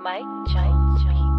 Mike Jones Beats.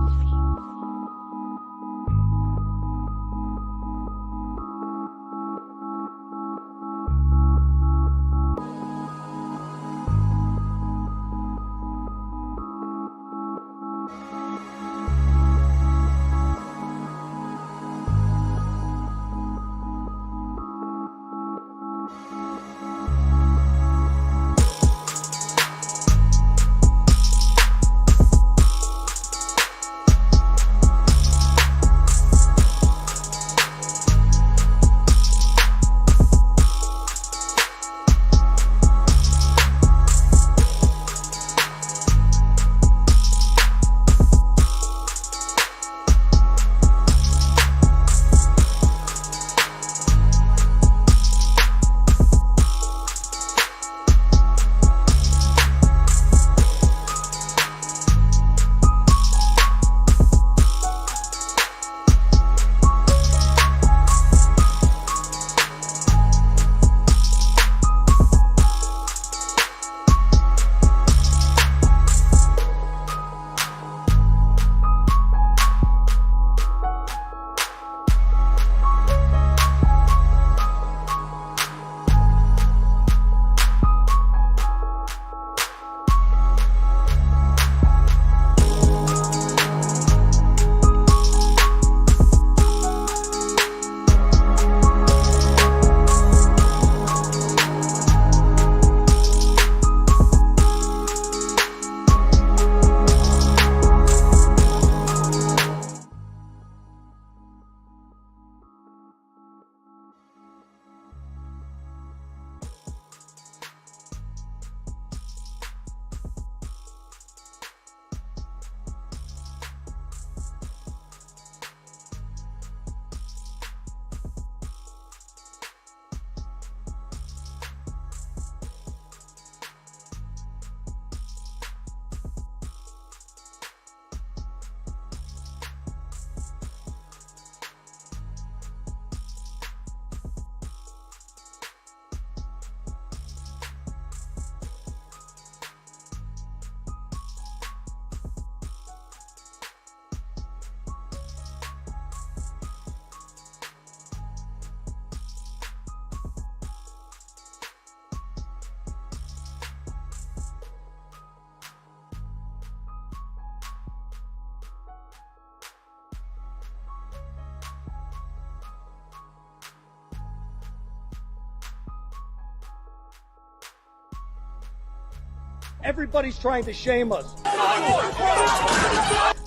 Everybody's trying to shame us.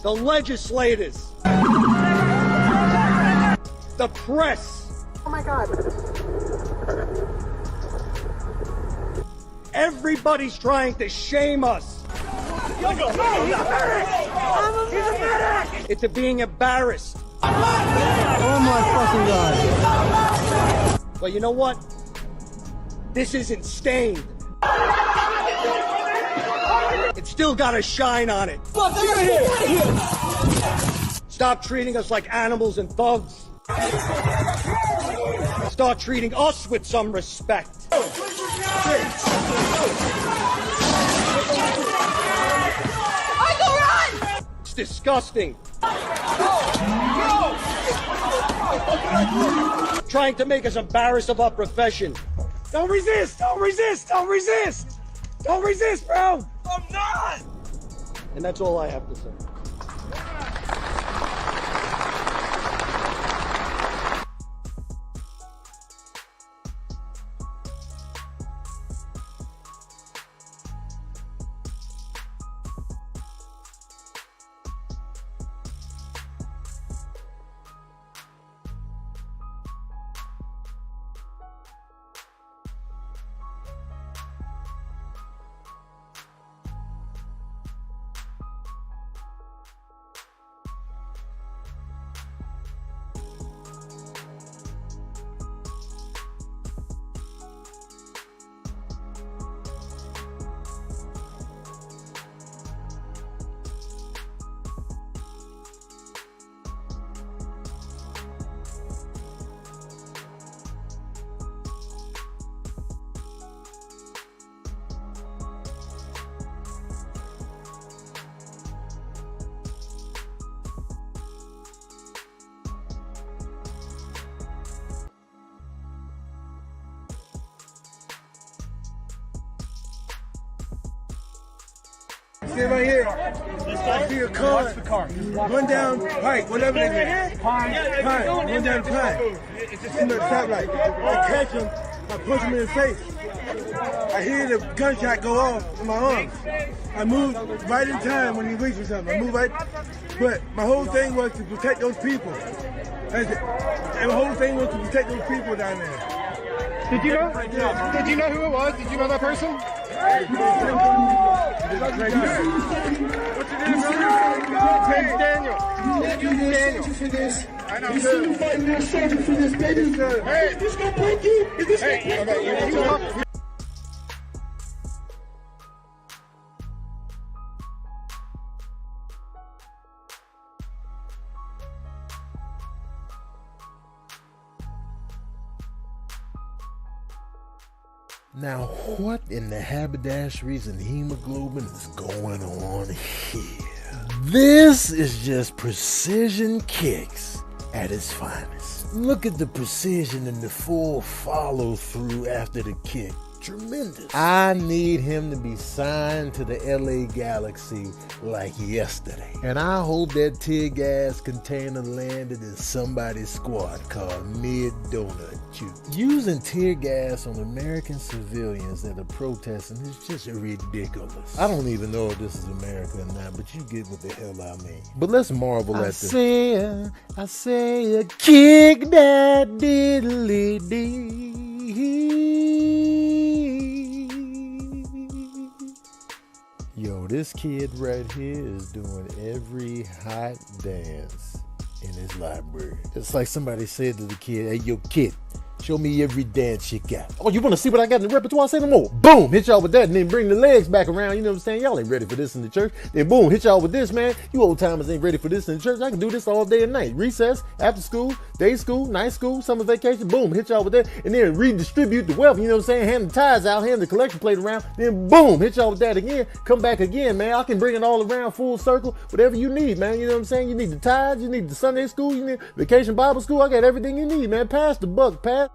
The legislators. The press. Oh my God. Everybody's trying to shame us. He's a medic! Into being embarrassed. Oh my fucking God. But you know what? This isn't stained. It's still got a shine on it. Stop treating us like animals and thugs. Start treating us with some respect. It's disgusting. Trying to make us embarrassed of our profession. Don't resist! Don't resist! Don't resist! Don't resist, bro! I'm not! And that's all I have to say. stand right here. I see a car. Run down Pike, whatever it is. Pine. Run down Pine. Sitting at the stoplight. I catch him. I punch him in the face. I hear the gunshot go off in my arms. I moved right in time when he reached for something. I moved right, but my whole thing was to protect those people. That's it. And the whole thing was to protect those people down there. Did you know? Did you know who it was? Did you know that person? What's your name, brother? Name's Daniel. Daniel. I know. You fighting that soldier for this, baby? Hey, is this gonna break you? Is this gonna break you? Now, what in the haberdasheries and hemoglobin is going on here? This is just precision kicks at its finest. Look at the precision and the full follow through after the kick. Tremendous. I need him to be signed to the LA Galaxy like yesterday. And I hope that tear gas container landed in somebody's squad car mid-donut chew. Using tear gas on American civilians that are protesting is just ridiculous. I don't even know if this is America or not, but you get what the hell I mean. But let's marvel at this. I say, kick that diddly dee. Yo, this kid right here is doing every hot dance in his library. It's like somebody said to the kid, hey, yo, kid, show me every dance you got. Oh, you want to see what I got in the repertoire? Say no more. Boom, hit y'all with that, and then bring the legs back around. You know what I'm saying? Y'all ain't ready for this in the church. Then boom, hit y'all with this, man. You old timers ain't ready for this in the church. I can do this all day and night. Recess, after school, day school, night school, summer vacation. Boom, hit y'all with that, and then redistribute the wealth. You know what I'm saying? Hand the ties out, hand the collection plate around. Then boom, hit y'all with that again. Come back again, man. I can bring it all around full circle. Whatever you need, man. You know what I'm saying? You need the ties. You need the Sunday school. You need vacation Bible school. I got everything you need, man. Pass the buck, pass.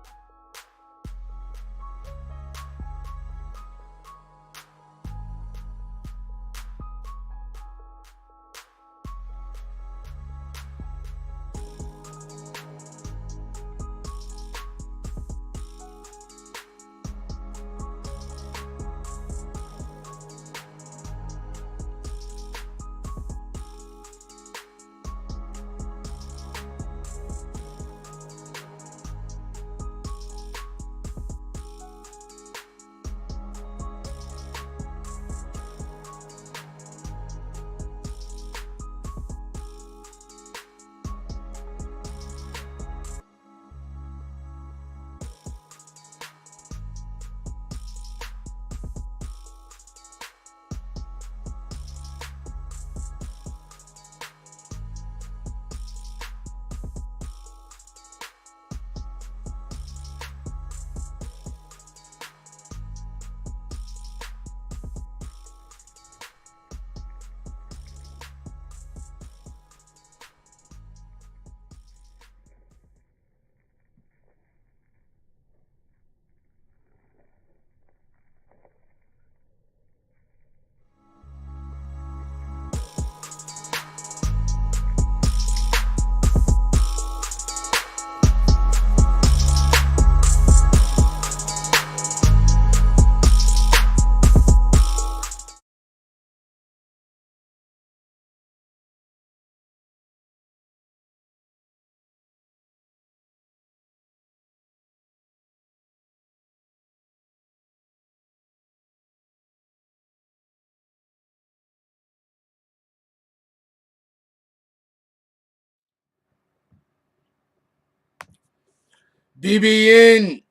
BBN,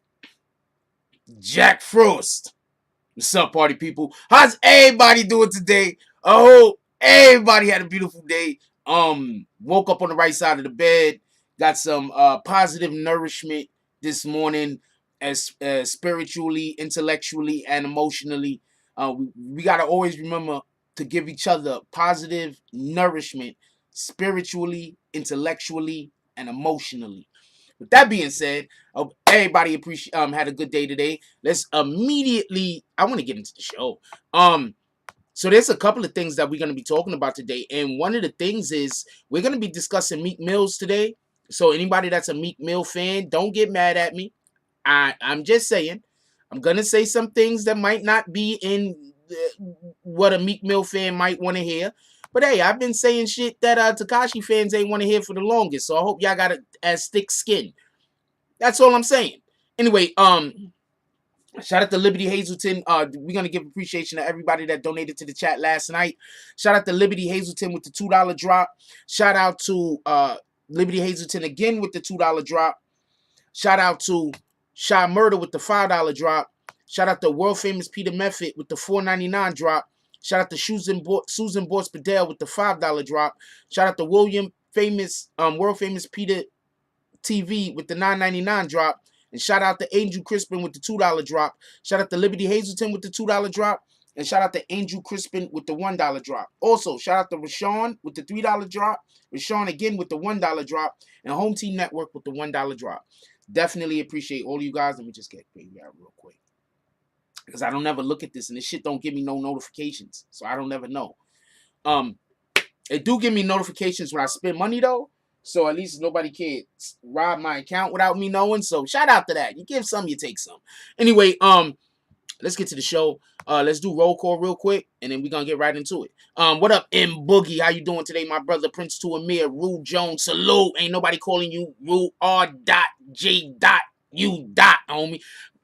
Jack Frost. What's up, party people? How's everybody doing today? I hope everybody had a beautiful day. Woke up on the right side of the bed. Got some positive nourishment this morning, as spiritually, intellectually, and emotionally. We gotta always remember to give each other positive nourishment, spiritually, intellectually, and emotionally. With that being said, everybody had a good day today. Let's immediately. I want to get into the show. So there's a couple of things that we're going to be talking about today. And one of the things is we're going to be discussing Meek Mills today. So anybody that's a Meek Mill fan, don't get mad at me. I'm just saying. I'm going to say some things that might not be in what a Meek Mill fan might want to hear. But hey, I've been saying shit that Tekashi fans ain't want to hear for the longest. So I hope y'all got as thick skin. That's all I'm saying. Anyway, shout out to Liberty Hazelton. We're going to give appreciation to everybody that donated to the chat last night. Shout out to Liberty Hazelton with the $2 drop. Shout out to Liberty Hazelton again with the $2 drop. Shout out to Shy Murder with the $5 drop. Shout out to World Famous Peter Method with the $4.99 drop. Shout out to Susan Borspadell with the $5 drop. Shout out to World Famous Peter TV with the $9.99 drop. And shout out to Angel Crispin with the $2 drop. Shout out to Liberty Hazelton with the $2 drop. And shout out to Angel Crispin with the $1 drop. Also, shout out to Rashawn with the $3 drop. Rashawn again with the $1 drop. And Home Team Network with the $1 drop. Definitely appreciate all you guys. Let me just get paid out real quick. Because I don't ever look at this. And this shit don't give me no notifications. So I don't ever know. It do give me notifications when I spend money though. So at least nobody can rob my account without me knowing. So shout out to that. You give some, you take some. Anyway, let's get to the show. Let's do roll call real quick, and then we're gonna get right into it. What up, M Boogie? How you doing today, my brother? Prince to Amir, Rue Jones, salute. Ain't nobody calling you Rue R.J. U. Homie.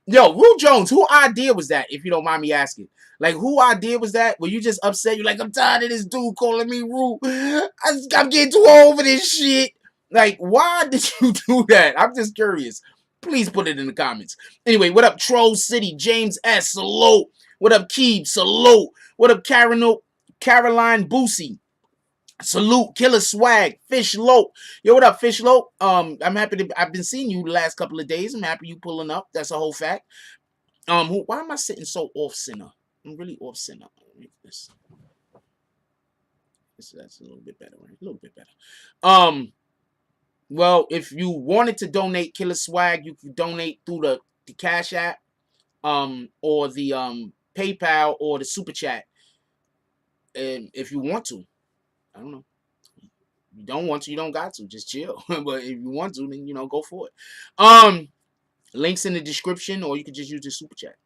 Yo, Rue Jones, who idea was that? If you don't mind me asking. Like, who idea was that? Were you just upset? You're like, I'm tired of this dude calling me Rue. I'm getting too old for this shit. Like, why did you do that? I'm just curious. Please put it in the comments. Anyway, what up, Troll City? James S. Salute. What up, Keeb? Salute. What up, Caroline Boosie? Salute. Killer Swag. Fish Lope. Yo, what up, Fish Lope? I'm happy I've been seeing you the last couple of days. I'm happy you pulling up. That's a whole fact. Why am I sitting so off center? I'm really off center. That's a little bit better, right? A little bit better. Well, if you wanted to donate Killer Swag, you can donate through the Cash App, or the PayPal or the Super Chat. And if you want to, I don't know. You don't want to, you don't got to. Just chill. But if you want to, then go for it. Links in the description, or you can just use the Super Chat.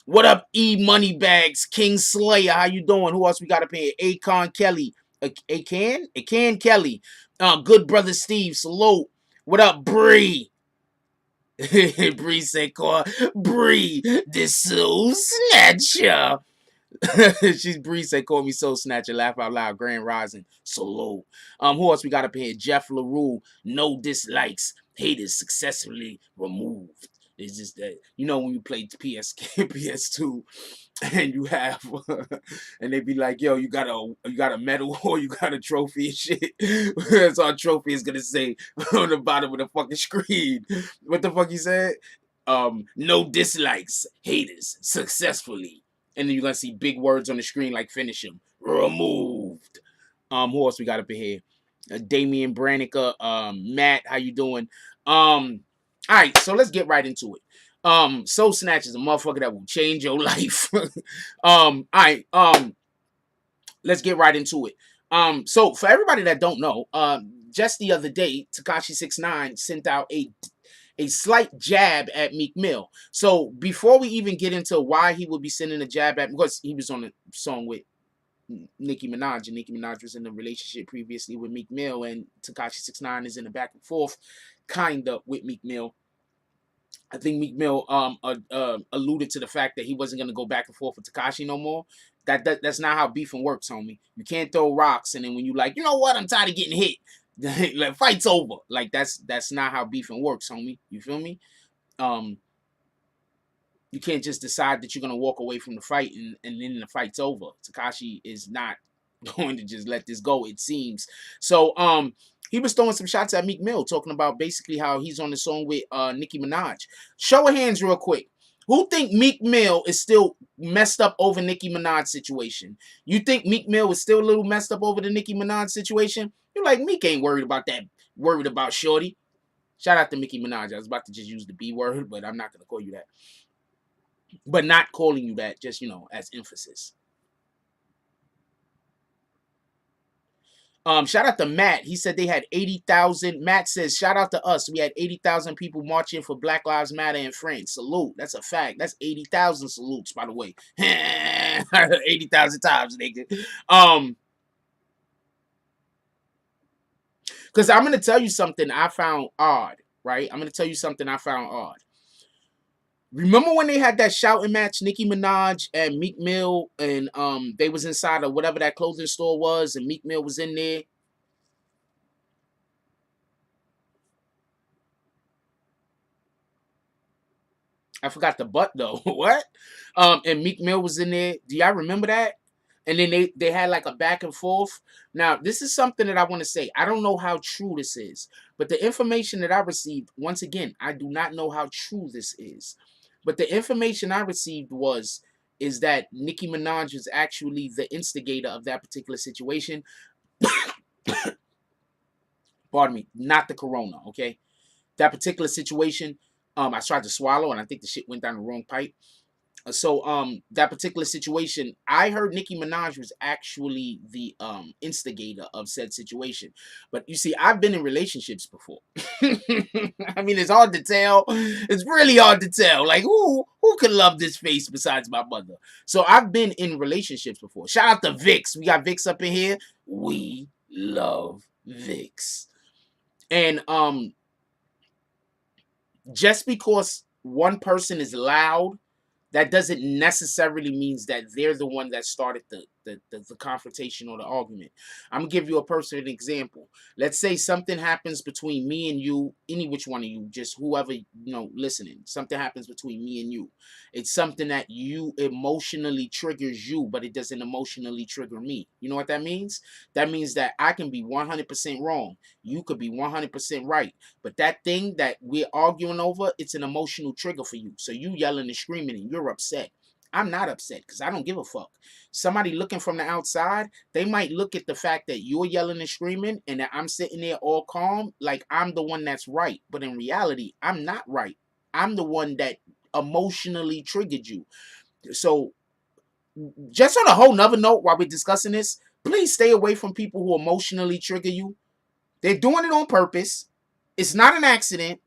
What up, E Moneybags, King Slayer? How you doing? Who else we got up here? Akon Kelly. Akan Kelly. Good brother Steve. Salute. What up, Bree? Bree said, Bree, this soul snatcher. Bree said, call me soul snatcher. Laugh out loud. Grand Rising. Salute. Who else we got up here? Jeff LaRue. No dislikes. Haters successfully removed. It's just that, when you play PS2 and you have, and they be like, yo, you got a medal or you got a trophy and shit. That's our trophy is going to say on the bottom of the fucking screen. What the fuck he said? No dislikes, haters, successfully. And then you're going to see big words on the screen like finish him. Removed. Who else we got up in here? Damian Branica, Matt, how you doing? All right, so let's get right into it. Soul Snatch is a motherfucker that will change your life. All right, let's get right into it. So for everybody that don't know, just the other day, Tekashi 6ix9ine sent out a slight jab at Meek Mill. So before we even get into why he would be sending a jab at, because he was on a song with Nicki Minaj, and Nicki Minaj was in a relationship previously with Meek Mill, and Tekashi 6ix9ine is in a back and forth kind of with Meek Mill. I think Meek Mill alluded to the fact that he wasn't going to go back and forth with Tekashi no more. That's not how beefing works, homie. You can't throw rocks and then when you like, you know what, I'm tired of getting hit. Like, fight's over. Like, that's not how beefing works, homie. You feel me? You can't just decide that you're going to walk away from the fight and then the fight's over. Tekashi is not going to just let this go, it seems. So, he was throwing some shots at Meek Mill, talking about basically how he's on the song with Nicki Minaj. Show of hands real quick. Who think Meek Mill is still messed up over Nicki Minaj situation? You think Meek Mill is still a little messed up over the Nicki Minaj situation? You're like, Meek ain't worried about that. Worried about Shorty. Shout out to Nicki Minaj. I was about to just use the B word, but I'm not going to call you that. but not calling you that, just, you know, as emphasis. Shout out to Matt. He said they had 80,000. Matt says, shout out to us. We had 80,000 people marching for Black Lives Matter in France. Salute. That's a fact. That's 80,000 salutes, by the way. 80,000 times, nigga. Because I'm going to tell you something I found odd, right? I'm going to tell you something I found odd. Remember when they had that shouting match, Nicki Minaj and Meek Mill, and they was inside of whatever that clothing store was, and Meek Mill was in there? I forgot the butt though. What? And Meek Mill was in there. Do y'all remember that? And then they had like a back and forth. Now, this is something that I want to say. I don't know how true this is, but the information that I received, once again, I do not know how true this is. But the information I received is that Nicki Minaj was actually the instigator of that particular situation. Pardon me, not the corona, okay? That particular situation, I tried to swallow and I think the shit went down the wrong pipe. So that particular situation, I heard Nicki Minaj was actually the instigator of said situation. But you see, I've been in relationships before. I mean, it's hard to tell. It's really hard to tell. Like, who could love this face besides my mother? So I've been in relationships before. Shout out to Vix. We got Vix up in here. We love Vix. And just because one person is loud, that doesn't necessarily means that they're the one that started the confrontation or the argument. I'm going to give you a personal example. Let's say something happens between me and you, any which one of you, just whoever, you know, listening. Something happens between me and you. It's something that you emotionally triggers you, but it doesn't emotionally trigger me. You know what that means? That means that I can be 100% wrong. You could be 100% right. But that thing that we're arguing over, it's an emotional trigger for you. So you yelling and screaming and you're upset. I'm not upset because I don't give a fuck. Somebody looking from the outside, they might look at the fact that you're yelling and screaming and that I'm sitting there all calm like I'm the one that's right. But in reality, I'm not right. I'm the one that emotionally triggered you. So just on a whole nother note, while we're discussing this, please stay away from people who emotionally trigger you. They're doing it on purpose. It's not an accident.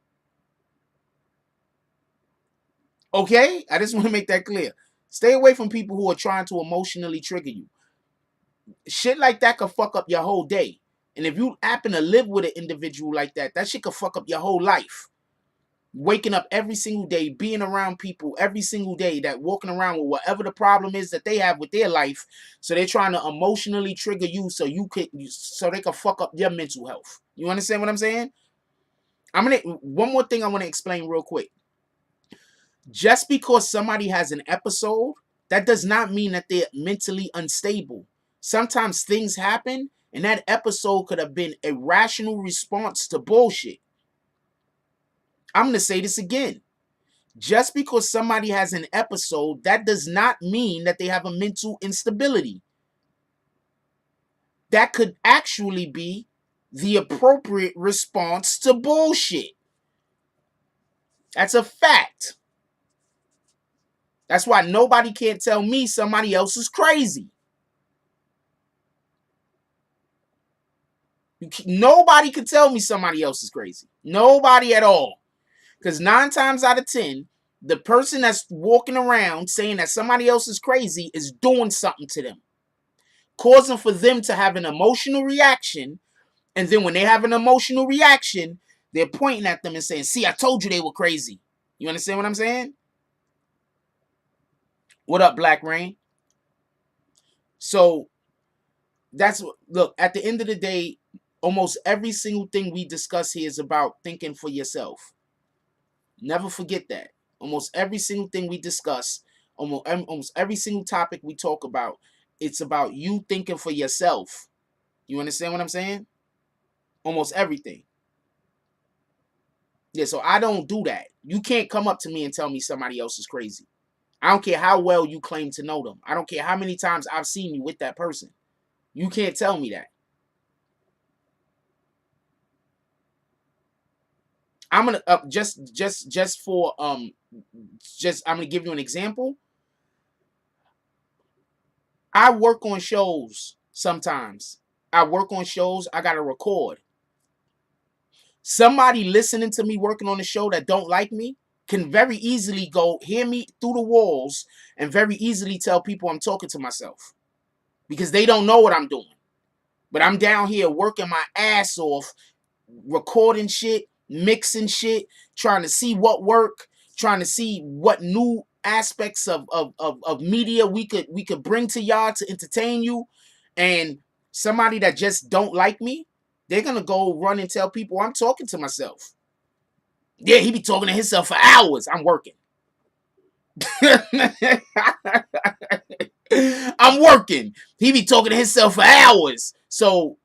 Okay? I just want to make that clear. Stay away from people who are trying to emotionally trigger you. Shit like that could fuck up your whole day. And if you happen to live with an individual like that, that shit could fuck up your whole life. Waking up every single day, being around people every single day that walking around with whatever the problem is that they have with their life. So they're trying to emotionally trigger you so they can fuck up your mental health. You understand what I'm saying? One more thing I want to explain real quick. Just because somebody has an episode, that does not mean that they're mentally unstable. Sometimes things happen, and that episode could have been a rational response to bullshit. I'm going to say this again. Just because somebody has an episode, that does not mean that they have a mental instability. That could actually be the appropriate response to bullshit. That's a fact. That's why nobody can tell me somebody else is crazy. Nobody can tell me somebody else is crazy. Nobody at all. Because 9 times out of 10, the person that's walking around saying that somebody else is crazy is doing something to them, causing for them to have an emotional reaction. And then when they have an emotional reaction, they're pointing at them and saying, see, I told you they were crazy. You understand what I'm saying? What up, Black Rain? So look, at the end of the day, almost every single thing we discuss here is about thinking for yourself. Never forget that. Almost every single thing we discuss, almost every single topic we talk about, it's about you thinking for yourself. You understand what I'm saying? Almost everything. Yeah, so I don't do that. You can't come up to me and tell me somebody else is crazy. I don't care how well you claim to know them. I don't care how many times I've seen you with that person. You can't tell me that. I'm gonna just for I'm gonna give you an example. I work on shows sometimes. I work on shows. I gotta record. Somebody listening to me working on the show that don't like me can very easily go hear me through the walls and very easily tell people I'm talking to myself because they don't know what I'm doing. But I'm down here working my ass off, recording shit, mixing shit, trying to see what work, trying to see what new aspects of media we could bring to y'all to entertain you. And somebody that just don't like me, they're gonna go run and tell people I'm talking to myself. Yeah, he be talking to himself for hours. I'm working. I'm working. He be talking to himself for hours. So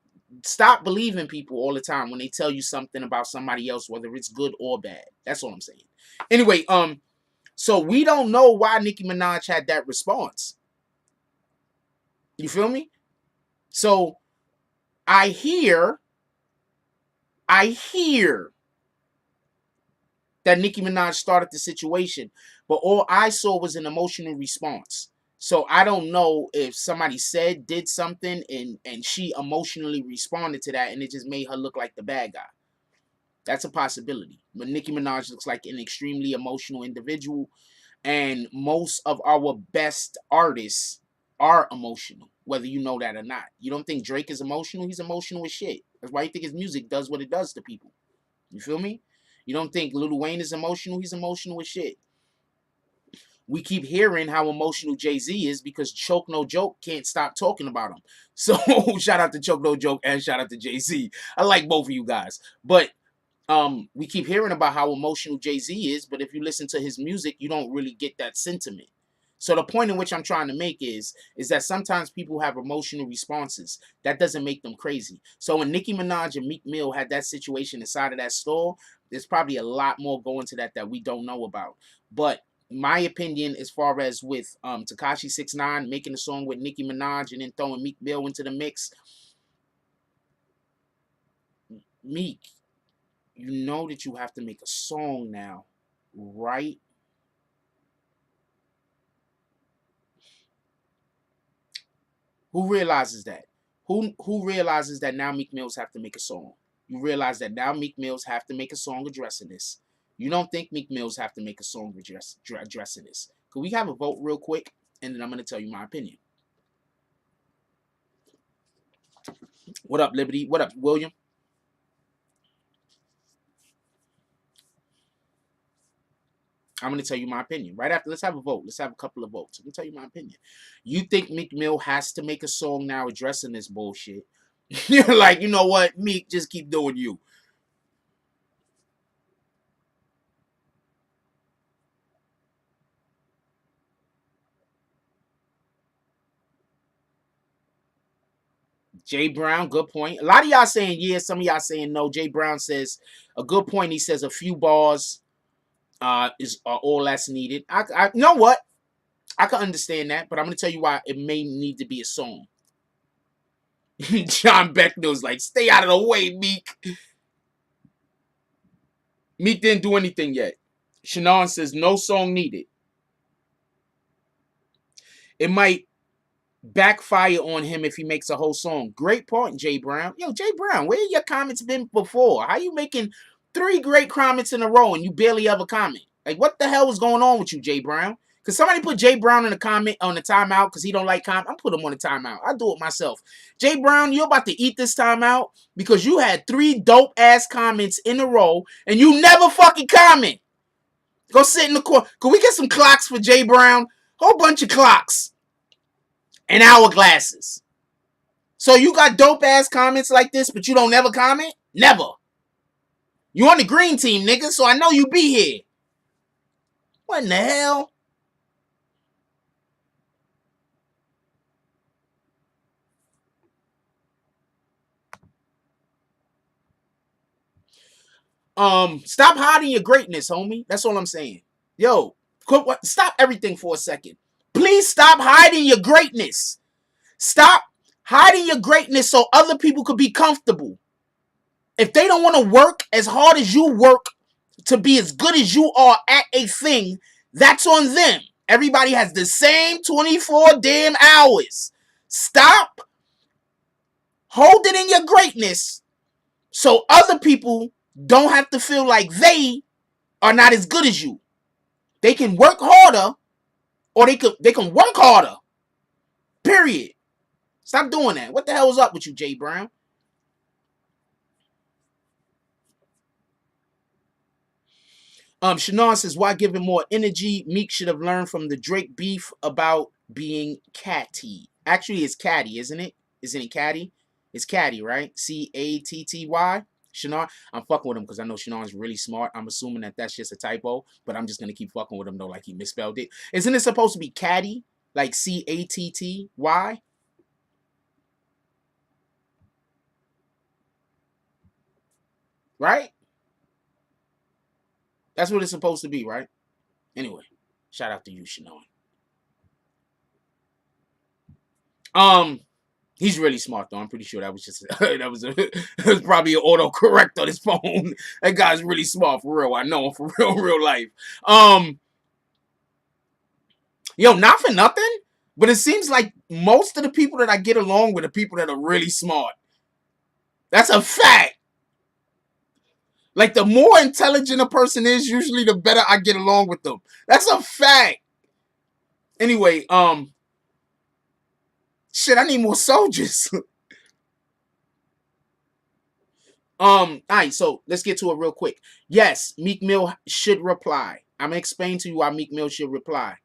stop believing people all the time when they tell you something about somebody else, whether it's good or bad. That's all I'm saying. Anyway, so we don't know why Nicki Minaj had that response. You feel me? So I hear that Nicki Minaj started the situation, but all I saw was an emotional response. So I don't know if somebody did something and she emotionally responded to that and it just made her look like the bad guy. That's a possibility. But Nicki Minaj looks like an extremely emotional individual, and most of our best artists are emotional, whether you know that or not. You don't think Drake is emotional? He's emotional as shit. That's why you think his music does what it does to people. You feel me? You don't think Lil Wayne is emotional? He's emotional as shit. We keep hearing how emotional Jay-Z is because Choke No Joke can't stop talking about him. So shout out to Choke No Joke and shout out to Jay-Z. I like both of you guys. But we keep hearing about how emotional Jay-Z is, but if you listen to his music, you don't really get that sentiment. So the point in which I'm trying to make is that sometimes people have emotional responses. That doesn't make them crazy. So when Nicki Minaj and Meek Mill had that situation inside of that store, there's probably a lot more going to that we don't know about. But my opinion, as far as with Tekashi 6ix9ine making a song with Nicki Minaj and then throwing Meek Mill into the mix, Meek, you know that you have to make a song now, right? Who realizes that? Who realizes that now Meek Mills have to make a song? You realize that now Meek Mills have to make a song addressing this. You don't think Meek Mills have to make a song addressing this. Could we have a vote real quick? And then I'm going to tell you my opinion. What up, Liberty? What up, William? I'm going to tell you my opinion. Right after, let's have a vote. Let's have a couple of votes. I'm going to tell you my opinion. You think Meek Mill has to make a song now addressing this bullshit? You're like, you know what? Meek, just keep doing you. Jay Brown, good point. A lot of y'all saying yes, some of y'all saying no. Jay Brown says a good point. He says a few bars is all that's needed. I you know what? I can understand that, but I'm gonna tell you why it may need to be a song. John Becknell's like, stay out of the way, Meek. Meek didn't do anything yet. Shannon says no song needed. It might backfire on him if he makes a whole song. Great point, Jay Brown. Yo, Jay Brown, where your comments been before? How you making 3 great comments in a row and you barely ever comment? Like, what the hell is going on with you, Jay Brown? Because somebody put Jay Brown in the comment on the timeout because he don't like comment. I'm put him on the timeout. I do it myself. Jay Brown, you're about to eat this timeout because you had 3 dope-ass comments in a row and you never fucking comment. Go sit in the corner. Could we get some clocks for Jay Brown? Whole bunch of clocks. And hourglasses. So you got dope-ass comments like this, but you don't never comment? Never. You on the green team, nigga, so I know you be here. What in the hell? Stop hiding your greatness, homie. That's all I'm saying. Yo, stop everything for a second. Please stop hiding your greatness. Stop hiding your greatness so other people could be comfortable. If they don't want to work as hard as you work to be as good as you are at a thing, that's on them. Everybody has the same 24 damn hours. Stop holding in your greatness so other people don't have to feel like they are not as good as you. They can work harder, or they can work harder. Period. Stop doing that. What the hell is up with you, Jay Brown? Shannon says, why give him more energy? Meek should have learned from the Drake beef about being catty. Actually, it's catty, isn't it? Isn't it catty? It's catty, right? C-A-T-T-Y. Shannon, I'm fucking with him because I know Shannon's really smart. I'm assuming that that's just a typo, but I'm just going to keep fucking with him, though, like he misspelled it. Isn't it supposed to be catty? Like C-A-T-T-Y? Right? That's what it's supposed to be, right? Anyway, shout out to you, Shannon. He's really smart though. I'm pretty sure that was just it was probably an autocorrect on his phone. That guy's really smart for real. I know him for real life. Yo, not for nothing, but it seems like most of the people that I get along with are people that are really smart. That's a fact. Like, the more intelligent a person is, usually the better I get along with them. That's a fact. Anyway, shit, I need more soldiers. Alright, so let's get to it real quick. Yes, Meek Mill should reply. I'm gonna explain to you why Meek Mill should reply.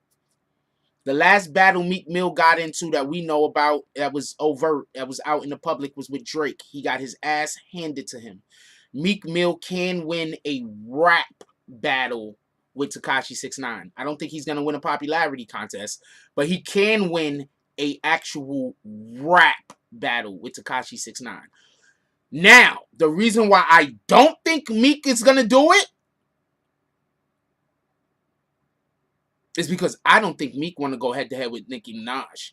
The last battle Meek Mill got into that we know about, that was overt, that was out in the public, was with Drake. He got his ass handed to him. Meek Mill can win a rap battle with Tekashi 6ix9ine. I don't think he's gonna win a popularity contest, but he can win a actual rap battle with Tekashi 6ix9ine. Now, the reason why I don't think Meek is gonna do it is because I don't think Meek want to go head to head with Nicki Minaj.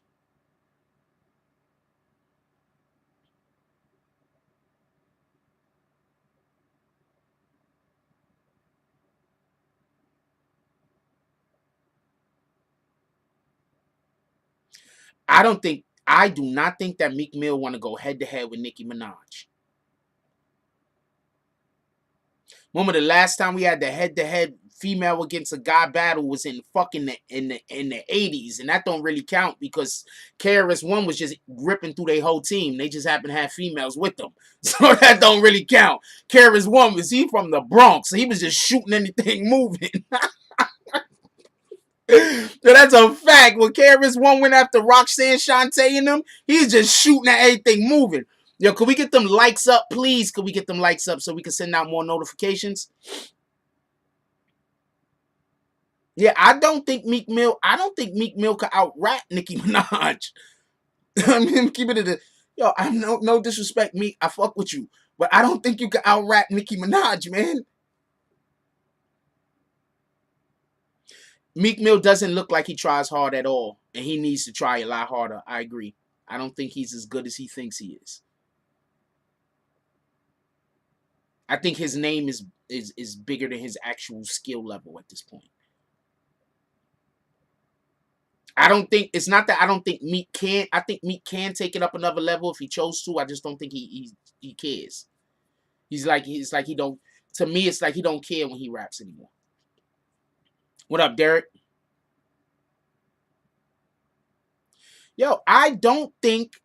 I do not think that Meek Mill want to go head to head with Nicki Minaj. Remember the last time we had the head to head female against a guy battle was in fucking in the 80s, and that don't really count because KRS-One was just ripping through their whole team. They just happen to have females with them, so that don't really count. KRS-One was he from the Bronx, so he was just shooting anything moving. So that's a fact. When KRS-One went after Roxanne Shante and them, he's just shooting at anything moving. Yo, could we get them likes up, please? Could we get them likes up so we can send out more notifications? Yeah, I don't think Meek Mill could out-rap Nicki Minaj. I mean, keep it at the... Yo, I'm no disrespect, Meek. I fuck with you. But I don't think you could out-rap Nicki Minaj, man. Meek Mill doesn't look like he tries hard at all. And he needs to try a lot harder. I agree. I don't think he's as good as he thinks he is. I think his name is bigger than his actual skill level at this point. I don't think it's not that I don't think Meek can. I think Meek can take it up another level if he chose to. I just don't think he cares. It's like he don't. To me, it's like he don't care when he raps anymore. What up, Derek? Yo, I don't think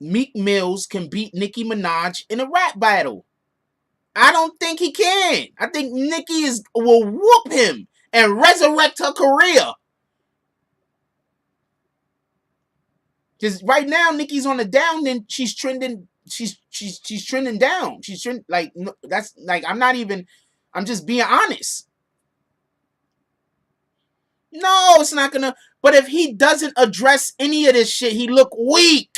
Meek Mills can beat Nicki Minaj in a rap battle. I don't think he can. I think Nicki will whoop him and resurrect her career. Because right now Nicki's on the down, and she's trending. She's trending down. She's trending like that's like I'm just being honest. No, it's not gonna. But if he doesn't address any of this shit, he look weak.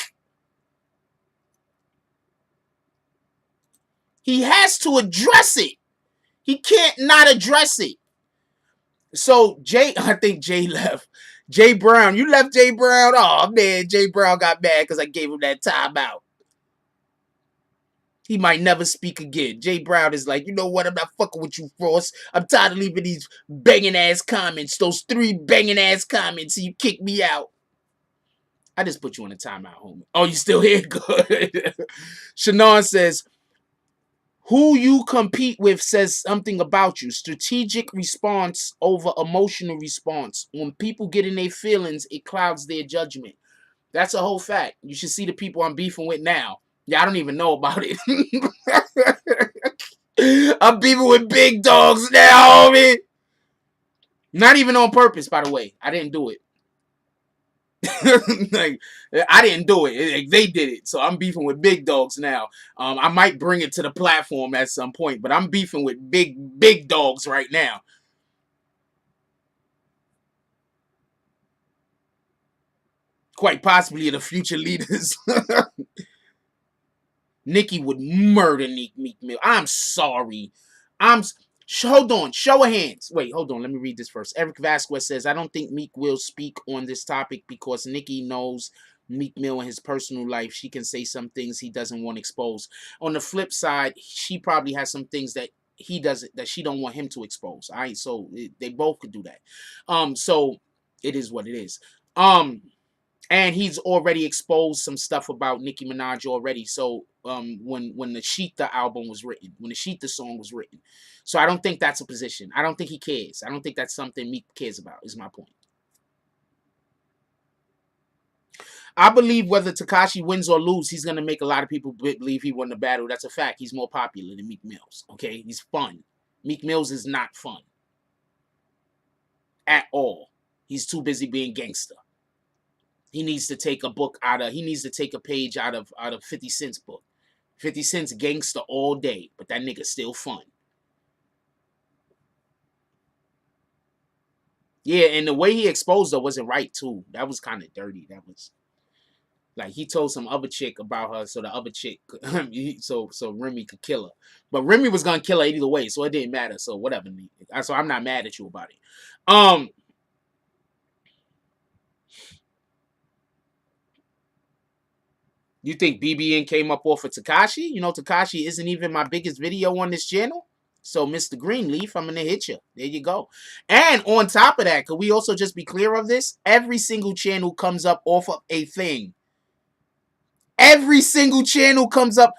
He has to address it. He can't not address it. So I think Jay left. Jay Brown, you left Jay Brown. Oh man, Jay Brown got mad because I gave him that timeout. He might never speak again. Jay Brown is like, you know what? I'm not fucking with you, Frost. I'm tired of leaving these banging ass comments. Those 3 banging ass comments. And you kick me out. I just put you on a timeout, homie. Oh, you still here? Good. Shannon says, who you compete with says something about you. Strategic response over emotional response. When people get in their feelings, it clouds their judgment. That's a whole fact. You should see the people I'm beefing with now. Yeah, I don't even know about it. I'm beefing with big dogs now, homie. Not even on purpose, by the way. I didn't do it. Like, I didn't do it. They did it. So I'm beefing with big dogs now. I might bring it to the platform at some point, but I'm beefing with big dogs right now. Quite possibly the future leaders. Nicki would murder Meek Mill. I'm sorry. Hold on. Show of hands. Wait, hold on. Let me read this first. Eric Vasquez says, I don't think Meek will speak on this topic because Nicki knows Meek Mill and his personal life. She can say some things he doesn't want exposed. On the flip side, she probably has some things that he doesn't, that she don't want him to expose. All right, so they both could do that. So it is what it is. And he's already exposed some stuff about Nicki Minaj already. So when the Sheetha album was written, when the Sheetha song was written. So I don't think that's a position. I don't think he cares. I don't think that's something Meek cares about, is my point. I believe whether Tekashi wins or loses, he's going to make a lot of people believe he won the battle. That's a fact. He's more popular than Meek Mills. Okay? He's fun. Meek Mills is not fun. At all. He's too busy being gangster. He needs to take a book out of, he needs to take a page out of 50 Cent's book. 50 Cent's gangster all day, but that nigga's still fun. Yeah, and the way he exposed her wasn't right too. That was kind of dirty. That was like he told some other chick about her, so the other chick, so Remy could kill her. But Remy was gonna kill her either way, so it didn't matter. So whatever. So I'm not mad at you about it. You think BBN came up off of Tekashi? You know, Tekashi isn't even my biggest video on this channel. So, Mr. Greenleaf, I'm going to hit you. There you go. And on top of that, could we also just be clear of this? Every single channel comes up off of a thing. Every single channel comes up.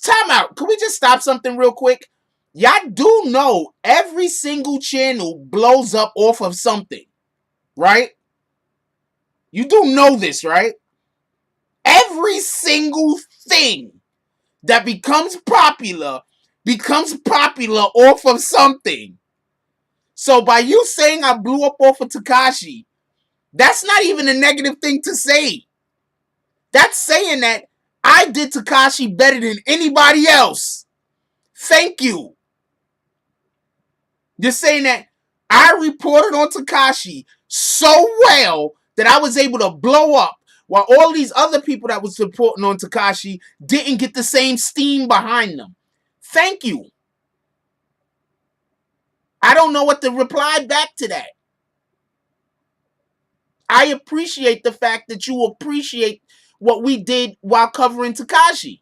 Time out. Could we just stop something real quick? Y'all do know every single channel blows up off of something. Right? You do know this, right? Every single thing that becomes popular off of something. So by you saying I blew up off of Tekashi, that's not even a negative thing to say. That's saying that I did Tekashi better than anybody else. Thank you. You're saying that I reported on Tekashi so well that I was able to blow up, while all these other people that was supporting on Tekashi didn't get the same steam behind them. Thank you. I don't know what to reply back to that. I appreciate the fact that you appreciate what we did while covering Tekashi.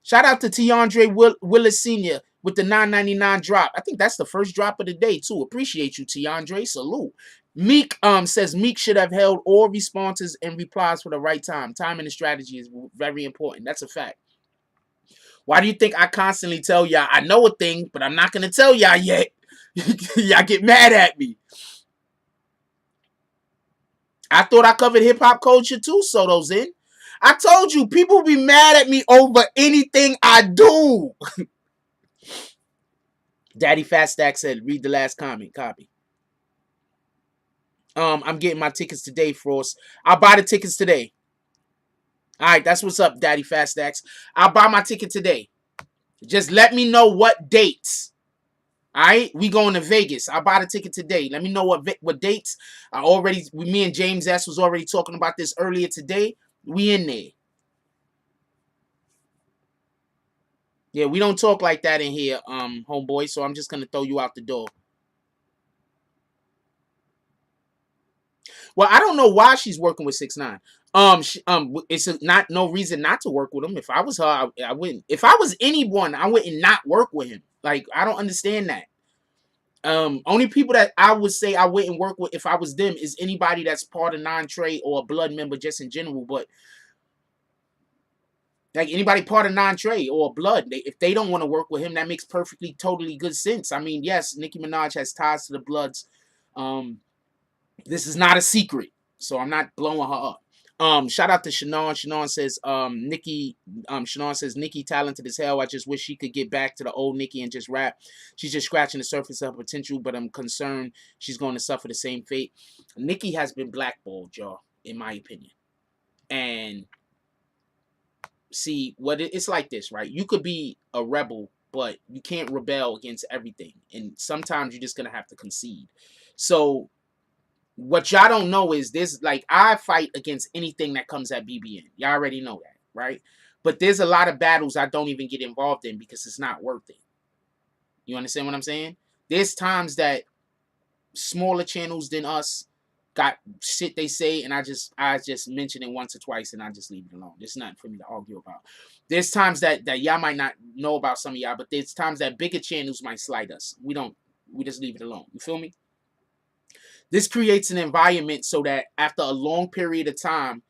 Shout out to Tiandre Willis Sr. with the $9.99 drop. I think that's the first drop of the day, too. Appreciate you, Tiandre. Salute. Meek says Meek should have held all responses and replies for the right time. Timing and strategy is very important. That's a fact. Why do you think I constantly tell y'all I know a thing, but I'm not going to tell y'all yet? Y'all get mad at me. I thought I covered hip-hop culture too, Soto's in. I told you, people be mad at me over anything I do. Daddy Fat Stack said, read the last comment. Copy. I'm getting my tickets today, Frost. I'll buy the tickets today. All right, that's what's up, Daddy Fat Stacks. I'll buy my ticket today. Just let me know what dates. All right, we going to Vegas. I'll buy the ticket today. Let me know what dates. Me and James S was already talking about this earlier today. We in there. Yeah, we don't talk like that in here, homeboy. So I'm just gonna throw you out the door. Well, I don't know why she's working with 6ix9ine. It's not no reason not to work with him. If I was her, I wouldn't. If I was anyone, I wouldn't not work with him. Like, I don't understand that. Only people that I would say I wouldn't work with if I was them is anybody that's part of non-trade or a blood member just in general. But like anybody part of non-trade or blood, if they don't want to work with him, that makes perfectly, totally good sense. I mean, yes, Nicki Minaj has ties to the Bloods. This is not a secret, so I'm not blowing her up. Shout out to Shannon. Shannon says, Shannon says, Nicki talented as hell. I just wish she could get back to the old Nicki and just rap. She's just scratching the surface of her potential, but I'm concerned she's going to suffer the same fate. Nicki has been blackballed, y'all, in my opinion. And see, it's like this, right? You could be a rebel, but you can't rebel against everything. And sometimes you're just going to have to concede. So what y'all don't know is this, like, I fight against anything that comes at BBN. Y'all already know that, right? But there's a lot of battles I don't even get involved in because it's not worth it. You understand what I'm saying? There's times that smaller channels than us got shit they say, and I just mention it once or twice, and I just leave it alone. There's nothing for me to argue about. There's times that y'all might not know about some of y'all, but there's times that bigger channels might slight us. We just leave it alone. You feel me? This creates an environment so that after a long period of time,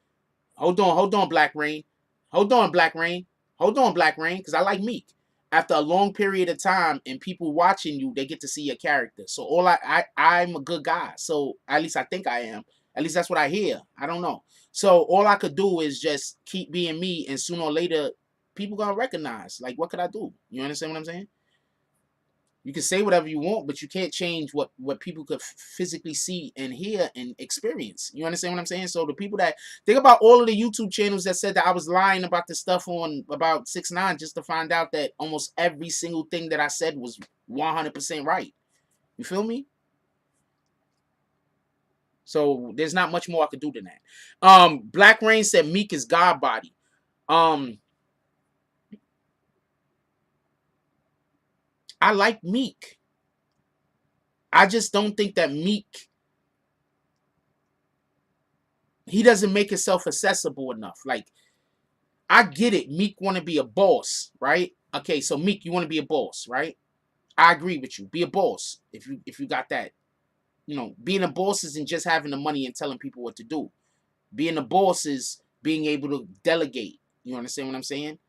hold on, Black Rain. Hold on, Black Rain. Hold on, Black Rain, because I like Meek. After a long period of time and people watching you, they get to see your character. So I'm a good guy. So at least I think I am. At least that's what I hear. I don't know. So all I could do is just keep being me, and sooner or later, people gonna recognize. Like, what could I do? You understand what I'm saying? You can say whatever you want, but you can't change what people could physically see and hear and experience. You understand what I'm saying? So the people that think about all of the YouTube channels that said that I was lying about the stuff on about 6ix9ine, just to find out that almost every single thing that I said was 100% right. You feel me? So there's not much more I could do than that. Black Rain said Meek is God body. I like Meek. I just don't think that Meek, he doesn't make himself accessible enough. Like, I get it. Meek want to be a boss, right? Okay, so Meek, you want to be a boss, right? I agree with you. Be a boss if you got that. You know, being a boss isn't just having the money and telling people what to do. Being a boss is being able to delegate. You understand what I'm saying?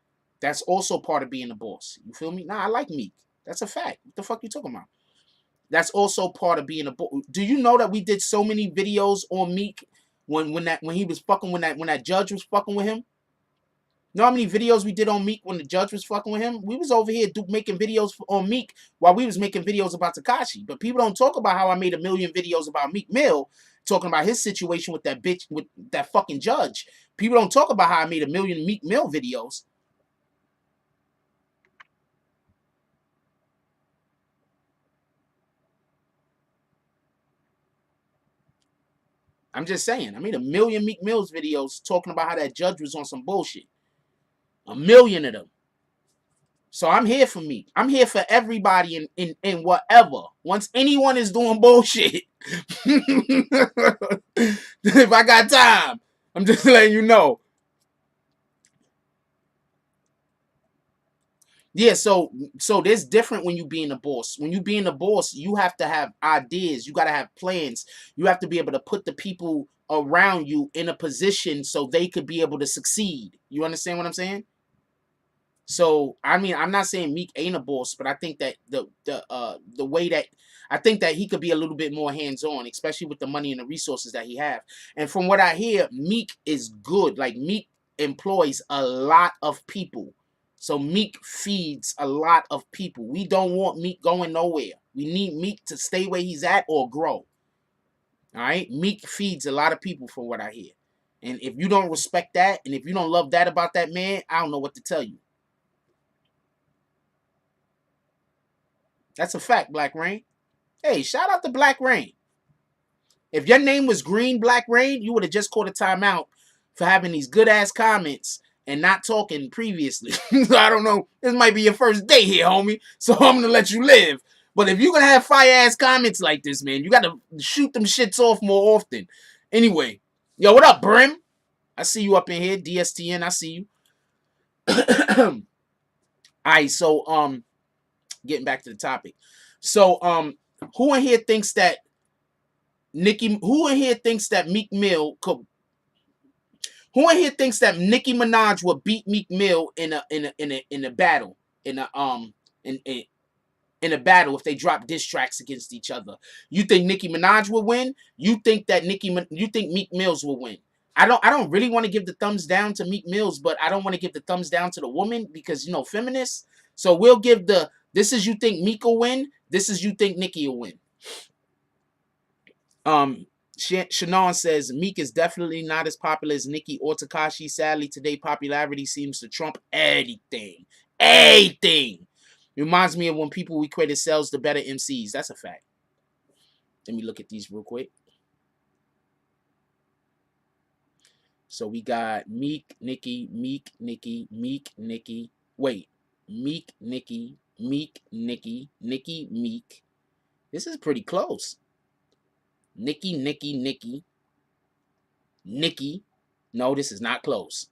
That's also part of being a boss. You feel me? Nah, I like Meek. That's a fact. What the fuck you talking about? That's also part of being a boss. Do you know that we did so many videos on Meek when he was fucking when that judge was fucking with him? You know how many videos we did on Meek when the judge was fucking with him? We was over here making videos on Meek while we was making videos about Tekashi. But people don't talk about how I made a million videos about Meek Mill, talking about his situation with that bitch, with that fucking judge. People don't talk about how I made a million Meek Mill videos. I'm just saying, I made a million Meek Mills videos talking about how that judge was on some bullshit. A million of them. So I'm here for Meek. I'm here for everybody in whatever. Once anyone is doing bullshit, if I got time, I'm just letting you know. Yeah, so there's different when you being a boss. When you being a boss, you have to have ideas. You got to have plans. You have to be able to put the people around you in a position so they could be able to succeed. You understand what I'm saying? So, I mean, I'm not saying Meek ain't a boss, but I think that the way that I think that he could be a little bit more hands-on, especially with the money and the resources that he have. And from what I hear, Meek is good. Like, Meek employs a lot of people. So Meek feeds a lot of people. We don't want Meek going nowhere. We need Meek to stay where he's at or grow. All right? Meek feeds a lot of people from what I hear. And if you don't respect that, and if you don't love that about that man, I don't know what to tell you. That's a fact, Black Rain. Hey, shout out to Black Rain. If your name was Green Black Rain, you would have just caught a timeout for having these good-ass comments and not talking previously. So I don't know. This might be your first day here, homie. So I'm going to let you live. But if you're going to have fire-ass comments like this, man, you got to shoot them shits off more often. Anyway. Yo, what up, Brim? I see you up in here, DSTN. I see you. All right, so getting back to the topic. So who in here thinks that who in here thinks that Meek Mill could who in here thinks that Nicki Minaj would beat Meek Mill in a battle in a battle if they drop diss tracks against each other? You think Nicki Minaj will win? You think that you think Meek Mills will win? I don't really want to give the thumbs down to Meek Mills, but I don't want to give the thumbs down to the woman because, you know, feminists. So we'll give this is you think Meek will win. This is you think Nicki will win. Shannon says Meek is definitely not as popular as Nicki or Tekashi. Sadly, today popularity seems to trump anything. Anything. It reminds me of when people equated sales to better MCs. That's a fact. Let me look at these real quick. So we got Meek, Nicki, Meek, Nicki, Meek, Nicki. Wait. Meek, Nicki, Meek, Nicki, Nicki, Meek. This is pretty close. Nicki, Nicki, Nicki. Nicki. No, this is not close.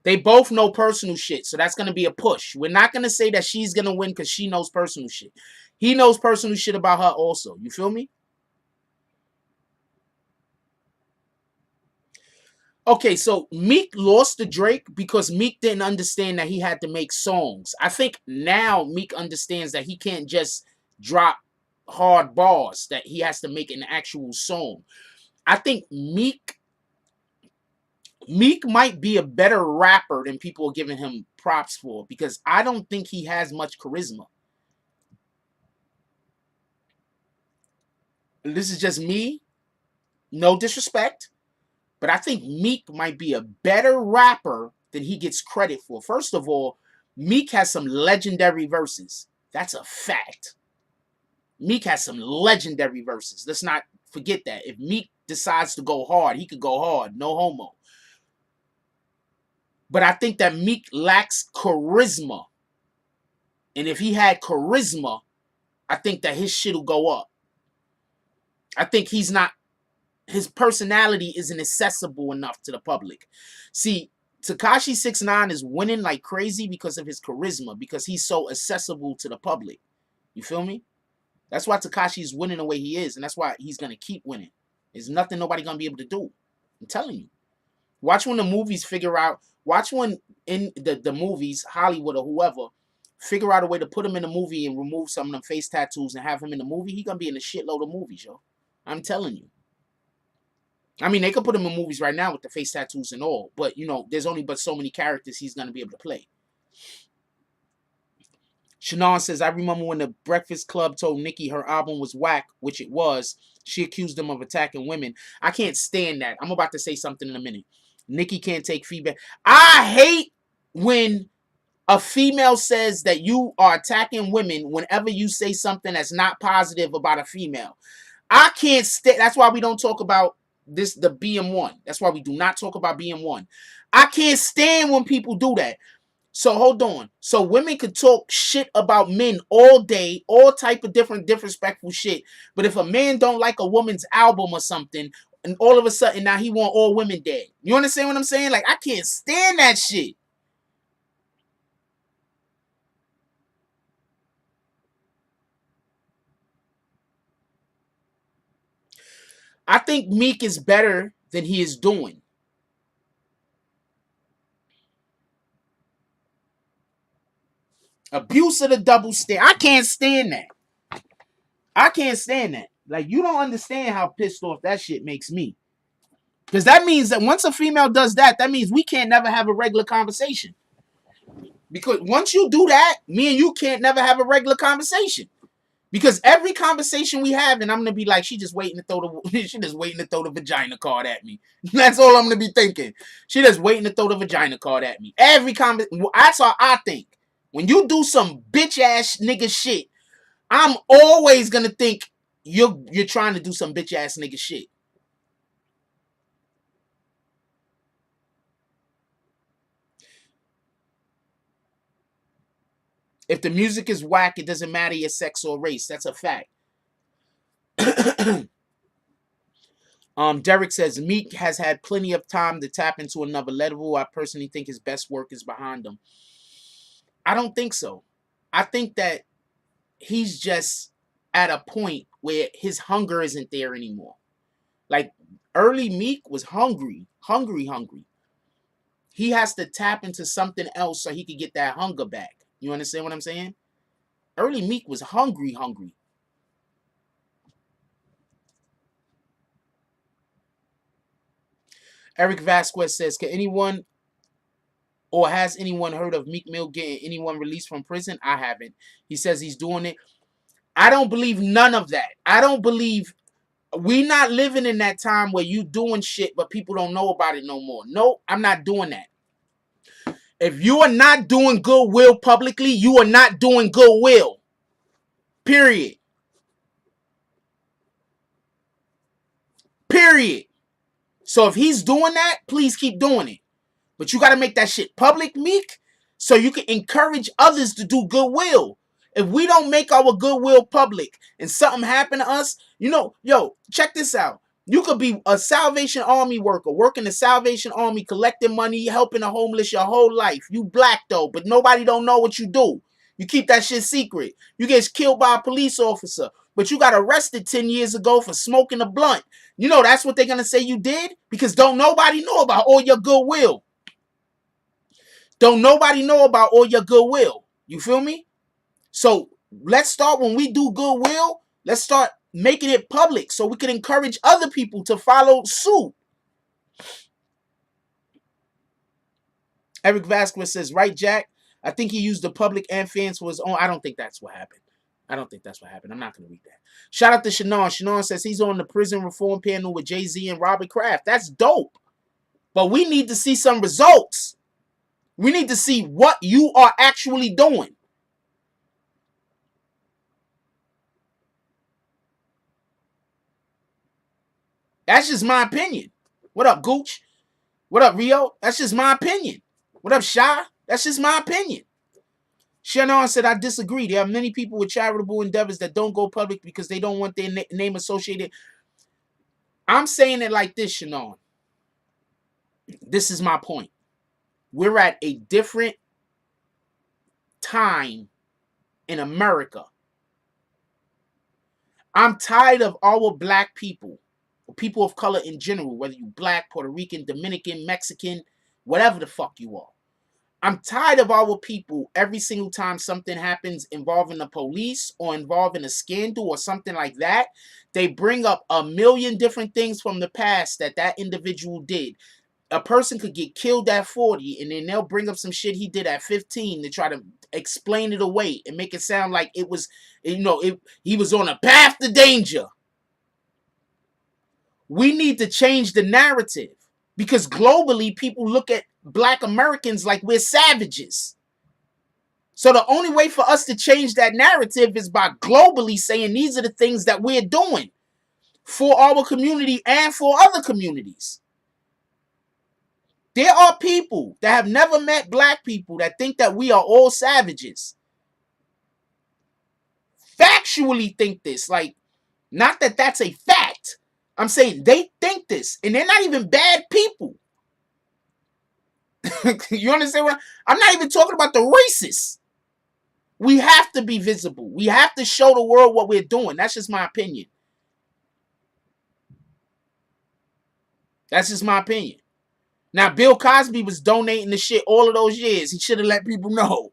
They both know personal shit, so that's going to be a push. We're not going to say that she's going to win because she knows personal shit. He knows personal shit about her also. You feel me? Okay, so Meek lost to Drake because Meek didn't understand that he had to make songs. I think now Meek understands that he can't just drop hard bars, that he has to make an actual song. I think Meek might be a better rapper than people are giving him props for because I don't think he has much charisma. This is just me. No disrespect. But I think Meek might be a better rapper than he gets credit for. First of all, Meek has some legendary verses. That's a fact. Meek has some legendary verses. Let's not forget that. If Meek decides to go hard, he could go hard. No homo. But I think that Meek lacks charisma. And if he had charisma, I think that his shit will go up. I think his personality isn't accessible enough to the public. See, Tekashi 6ix9ine is winning like crazy because of his charisma, because he's so accessible to the public. You feel me? That's why Tekashi is winning the way he is, and that's why he's going to keep winning. There's nothing nobody going to be able to do. I'm telling you. Watch when the movies figure out, watch when in the movies, Hollywood or whoever, figure out a way to put him in a movie and remove some of them face tattoos and have him in the movie. He's going to be in a shitload of movies, yo. I'm telling you. I mean, they could put him in movies right now with the face tattoos and all, but, you know, there's only but so many characters he's going to be able to play. Shannon says, I remember when the Breakfast Club told Nicki her album was whack, which it was. She accused him of attacking women. I can't stand that. I'm about to say something in a minute. Nicki can't take feedback. I hate when a female says that you are attacking women whenever you say something that's not positive about a female. I can't stand. That's why we don't talk about the BM1. That's why we do not talk about BM1. I can't stand when people do that. So hold on. So women could talk shit about men all day, all type of different disrespectful shit. But if a man don't like a woman's album or something, and all of a sudden now he want all women dead. You understand what I'm saying? Like, I can't stand that shit. I think Meek is better than he is doing. Abuse of the double standard. I can't stand that. I can't stand that. Like, you don't understand how pissed off that shit makes me. Because that means that once a female does that, that means we can't never have a regular conversation. Because once you do that, me and you can't never have a regular conversation. Because every conversation we have, and I'm gonna be like, she just waiting to throw the vagina card at me. That's all I'm gonna be thinking. She just waiting to throw the vagina card at me. That's how I think. When you do some bitch ass nigga shit, I'm always gonna think you're trying to do some bitch ass nigga shit. If the music is whack, it doesn't matter your sex or race. That's a fact. Derek says Meek has had plenty of time to tap into another level. I personally think his best work is behind him. I don't think so. I think that he's just at a point where his hunger isn't there anymore. Like early Meek was hungry. He has to tap into something else so he could get that hunger back. You understand what I'm saying? Early Meek was hungry. Eric Vasquez says, can anyone or has anyone heard of Meek Mill getting anyone released from prison? I haven't. He says he's doing it. I don't believe none of that. I don't believe we not living in that time where you doing shit but people don't know about it no more. No, I'm not doing that. If you are not doing goodwill publicly, you are not doing goodwill. Period. So if he's doing that, please keep doing it. But you got to make that shit public, Meek, so you can encourage others to do goodwill. If we don't make our goodwill public and something happen to us, you know, yo, check this out. You could be a Salvation Army worker, working the Salvation Army, collecting money, helping the homeless your whole life. You black though, but nobody don't know what you do. You keep that shit secret. You get killed by a police officer, but you got arrested 10 years ago for smoking a blunt. You know that's what they're going to say you did? Because don't nobody know about all your goodwill. Don't nobody know about all your goodwill. You feel me? So let's start when we do goodwill. Let's start making it public so we can encourage other people to follow suit. Eric Vasquez says, right, Jack? I think he used the public and fans for his own. I don't think that's what happened. I'm not going to read that. Shout out to Shannon. Shannon says he's on the prison reform panel with Jay-Z and Robert Kraft. That's dope. But we need to see some results. We need to see what you are actually doing. That's just my opinion. What up, Gooch? What up, Rio? That's just my opinion. What up, Shy? That's just my opinion. Shannon said, I disagree. There are many people with charitable endeavors that don't go public because they don't want their name associated. I'm saying it like this, Shannon. This is my point. We're at a different time in America. I'm tired of our black people, or people of color in general, whether you black, Puerto Rican, Dominican, Mexican, whatever the fuck you are. I'm tired of our people every single time something happens involving the police or involving a scandal or something like that, they bring up a million different things from the past that individual did. A person could get killed at 40 and then they'll bring up some shit he did at 15 to try to explain it away and make it sound like it was, he was on a path to danger. We need to change the narrative because globally people look at black Americans like we're savages. So the only way for us to change that narrative is by globally saying these are the things that we're doing for our community and for other communities. There are people that have never met black people that think that we are all savages. Factually think this. Like, not that that's a fact. I'm saying they think this. And they're not even bad people. You understand what I'm not even talking about the racists. We have to be visible. We have to show the world what we're doing. That's just my opinion. That's just my opinion. Now, Bill Cosby was donating the shit all of those years. He should have let people know.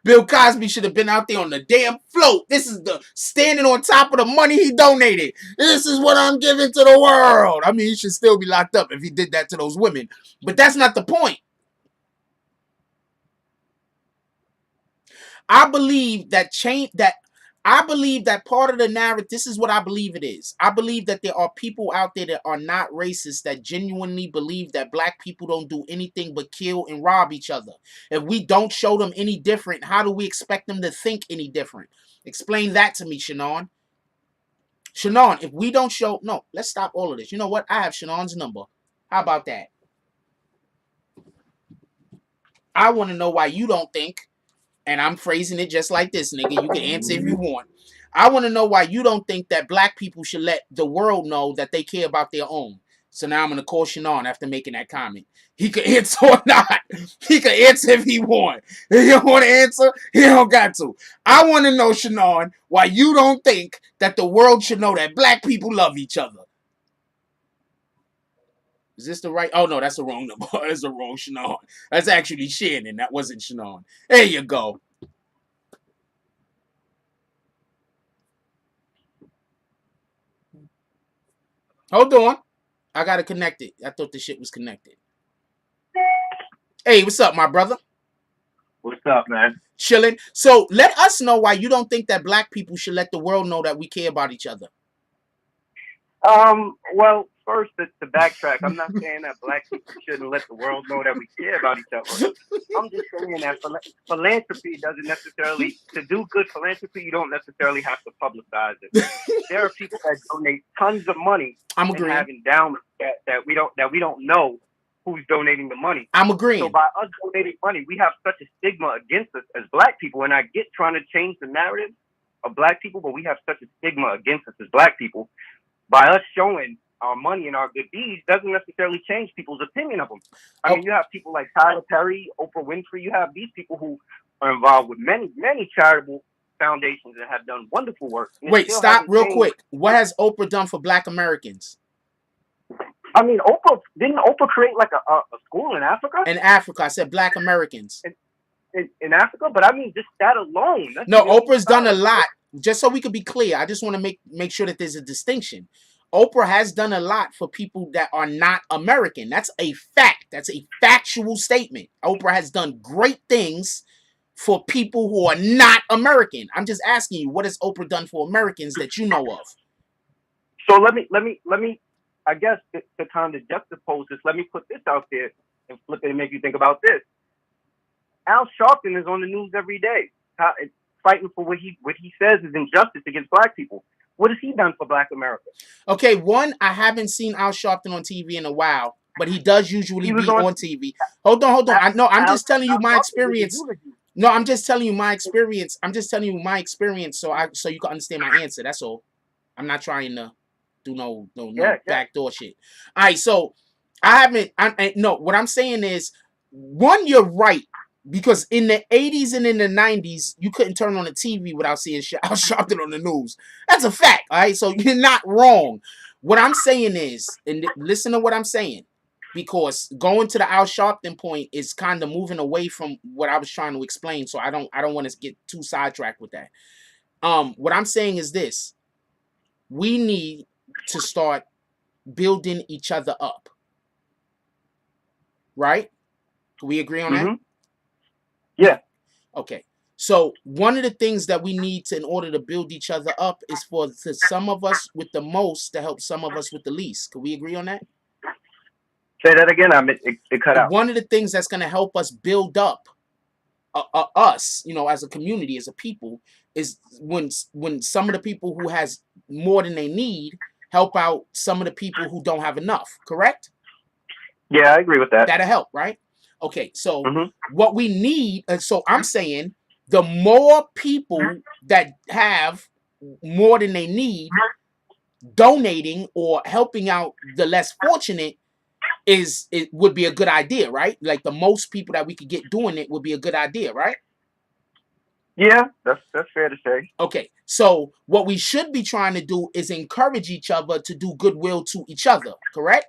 Bill Cosby should have been out there on the damn float. This is the standing on top of the money he donated. This is what I'm giving to the world. I mean, he should still be locked up if he did that to those women. But that's not the point. I believe that part of the narrative, this is what I believe it is. I believe that there are people out there that are not racist that genuinely believe that black people don't do anything but kill and rob each other. If we don't show them any different, how do we expect them to think any different? Explain that to me, Shannon. Shannon, if we don't show... No, let's stop all of this. You know what? I have Shannon's number. How about that? I want to know why you don't think. And I'm phrasing it just like this, nigga. You can answer if you want. I want to know why you don't think that black people should let the world know that they care about their own. So now I'm going to call Shannon after making that comment. He could answer or not. He could answer if he want. If he don't want to answer, he don't got to. I want to know, Shannon, why you don't think that the world should know that black people love each other. Is this the right? Oh, no, that's the wrong number. That's the wrong Shannon. That's actually Shannon. That wasn't Shannon. There you go. Hold on. I got to connect it. I thought the shit was connected. Hey, what's up, my brother? What's up, man? Chilling. So let us know why you don't think that black people should let the world know that we care about each other. Well, first, to backtrack, I'm not saying that black people shouldn't let the world know that we care about each other. I'm just saying that philanthropy doesn't necessarily, to do good philanthropy, you don't necessarily have to publicize it. There are people that donate tons of money and have endowments that we don't know who's donating the money. I'm agreeing. So by us donating money, we have such a stigma against us as black people. And I get trying to change the narrative of black people, but we have such a stigma against us as black people. By us showing our money and our good deeds doesn't necessarily change people's opinion of them. I mean, you have people like Tyler Perry, Oprah Winfrey. You have these people who are involved with many, many charitable foundations that have done wonderful work. Wait, stop real quick. What has Oprah done for black Americans? I mean, didn't Oprah create like a school in Africa? In Africa. I said black Americans. In Africa? But I mean, just that alone. No, Oprah's done a lot. Just so we could be clear, I just want to make sure that there's a distinction. Oprah has done a lot for people that are not American. That's a fact. That's a factual statement. Oprah has done great things for people who are not American. I'm just asking you, what has Oprah done for Americans that you know of? So let me, I guess, to kind of juxtapose this, let me put this out there and flip it and make you think about this. Al Sharpton is on the news every day, fighting for what he says is injustice against black people. What has he done for black America? Okay, one, I haven't seen Al Sharpton on TV in a while, but he does usually be on TV. Hold on. I'm just telling you my experience. No, I'm just telling you my experience. I'm just telling you my experience so you can understand my answer. That's all. I'm not trying to do no backdoor shit. All right, so what I'm saying is, one, you're right. Because in the 80s and in the 90s, you couldn't turn on the TV without seeing Al Sharpton on the news. That's a fact, all right? So you're not wrong. What I'm saying is, and listen to what I'm saying, because going to the Al Sharpton point is kind of moving away from what I was trying to explain, so I don't want to get too sidetracked with that. What I'm saying is this. We need to start building each other up. Right? Can we agree on that? Yeah. Okay. So one of the things that we need in order to build each other up is for some of us with the most to help some of us with the least. Can we agree on that? Say that again. It cut out. One of the things that's going to help us build up us, as a community, as a people, is when some of the people who has more than they need help out some of the people who don't have enough. Correct? Yeah, I agree with that. That'll help, right? Okay, so what we need, so I'm saying the more people that have more than they need donating or helping out the less fortunate it would be a good idea, right? Like the most people that we could get doing it would be a good idea, right? Yeah, that's fair to say. Okay, so what we should be trying to do is encourage each other to do goodwill to each other, correct?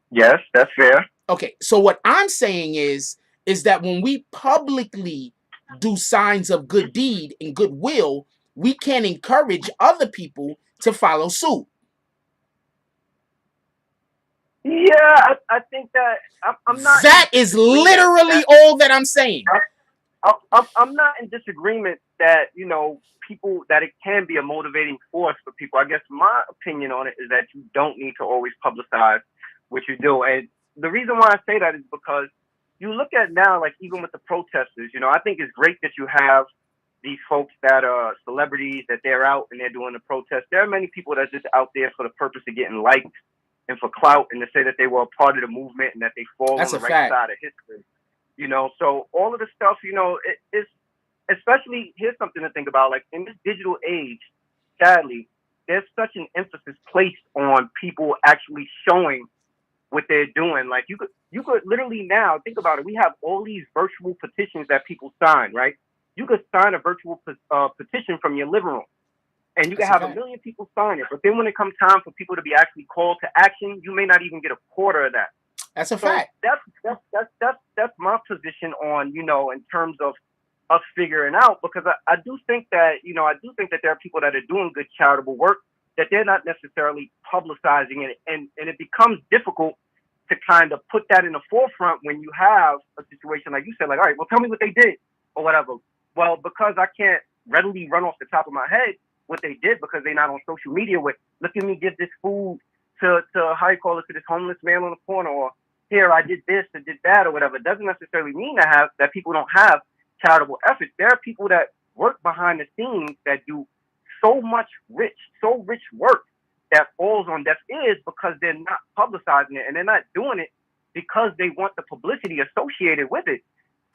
Yes, that's fair. Okay, so what I'm saying is that when we publicly do signs of good deed and goodwill, we can encourage other people to follow suit. Yeah, I think that I'm not. That is literally all that I'm saying. I'm not in disagreement that, people, that it can be a motivating force for people. I guess my opinion on it is that you don't need to always publicize what you do. And the reason why I say that is because you look at now, like even with the protesters, I think it's great that you have these folks that are celebrities, that they're out and they're doing the protest. There are many people that's just out there for the purpose of getting liked and for clout and to say that they were a part of the movement and that they fall on the right side of history. So all of the stuff, especially, here's something to think about. Like in this digital age, sadly, there's such an emphasis placed on people actually showing what they're doing. Like you could literally now think about it. We have all these virtual petitions that people sign, right? You could sign a virtual petition from your living room, and you can have 1 million people sign it. But then when it comes time for people to be actually called to action, you may not even get a quarter of that. That's a fact. That's my position on, you know, in terms of us figuring out, because I do think that, you know, there are people that are doing good charitable work that they're not necessarily publicizing it, and it becomes difficult to kind of put that in the forefront when you have a situation like you said, like, all right, well, tell me what they did or whatever. Well, because I can't readily run off the top of my head what they did because they're not on social media with, look at me give this food to how you call it, to this homeless man on the corner, or here I did this and did that or whatever. It doesn't necessarily mean that people don't have charitable efforts. There are people that work behind the scenes that do so rich work that falls on deaf ears because they're not publicizing it, and they're not doing it because they want the publicity associated with it.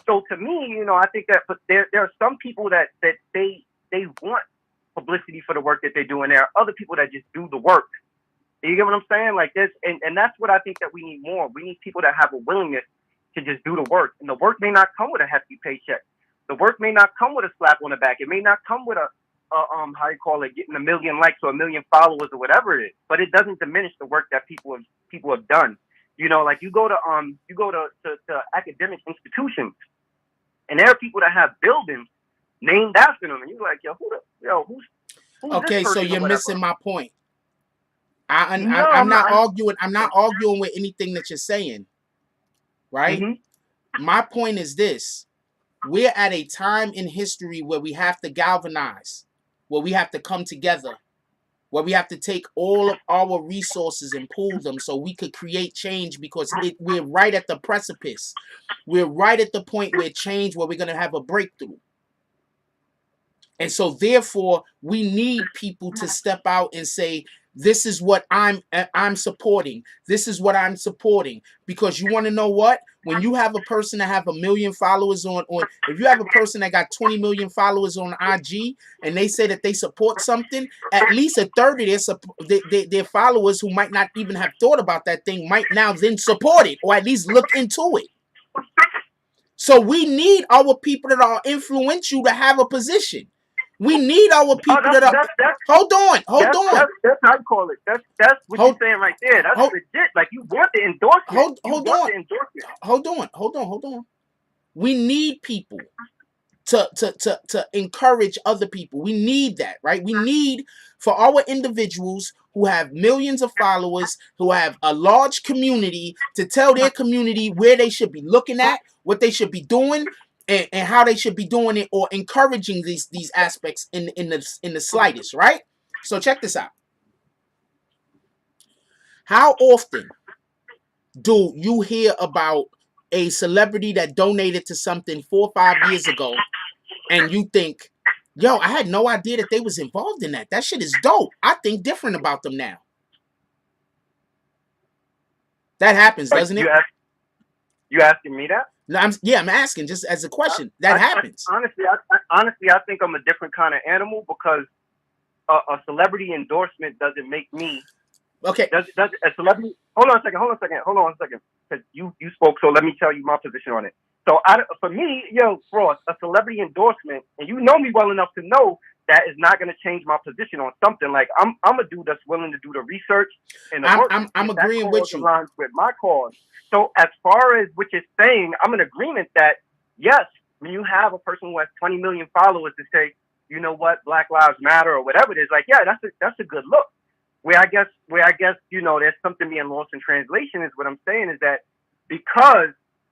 So to me, you know, I think that there are some people that they want publicity for the work that they do, and there are other people that just do the work. You get what I'm saying? Like this, and that's what I think that we need more. We need people that have a willingness to just do the work. And the work may not come with a hefty paycheck. The work may not come with a slap on the back. It may not come with how you call it, getting 1 million likes or 1 million followers or whatever it is. But it doesn't diminish the work that people have done. You know, like you go to academic institutions, and there are people that have buildings named after them, and you're like, who's okay? This So person you're or missing my point. I'm I'm not arguing. I'm not arguing with anything that you're saying, right? Mm-hmm. My point is this: we're at a time in history where we have to galvanize, where we have to come together, where we have to take all of our resources and pool them so we could create change, because we're right at the precipice. We're right at the point where where we're going to have a breakthrough. And so therefore, we need people to step out and say, this is what I'm supporting. This is what I'm supporting. Because you want to know what? When you have a person that have 1 million followers on if you have a person that got 20 million followers on IG and they say that they support something, at least a third of their followers who might not even have thought about that thing might now then support it, or at least look into it. So we need our people that are influential to have a position. We need our people that are. Hold on. That's how you call it. That's what you're saying right there. That's legit. Like you want the endorsement. Hold on. We need people to encourage other people. We need that, right? We need for our individuals who have millions of followers, who have a large community, to tell their community where they should be looking at, what they should be doing, and how they should be doing it, or encouraging these aspects in the slightest, right? So check this out. How often do you hear about a celebrity that donated to something 4 or 5 years ago, and you think, yo, I had no idea that they was involved in that. That shit is dope. I think different about them now. That happens, doesn't it? You asking me that? No, I'm asking just as a question. That happens. Honestly, I think I'm a different kind of animal, because a celebrity endorsement doesn't make me. Okay. Does a celebrity? Hold on a second. Because you spoke, so let me tell you my position on it. So for me, Frost, a celebrity endorsement, and you know me well enough to know that is not going to change my position on something. Like I'm a dude that's willing to do the research and the work. I'm agreeing with you. Aligns with my cause. So as far as what you're saying, I'm in agreement that yes, when you have a person who has 20 million followers to say, you know what, Black Lives Matter or whatever it is, like, yeah, that's a good look. Where I guess, there's something being lost in translation is what I'm saying is that because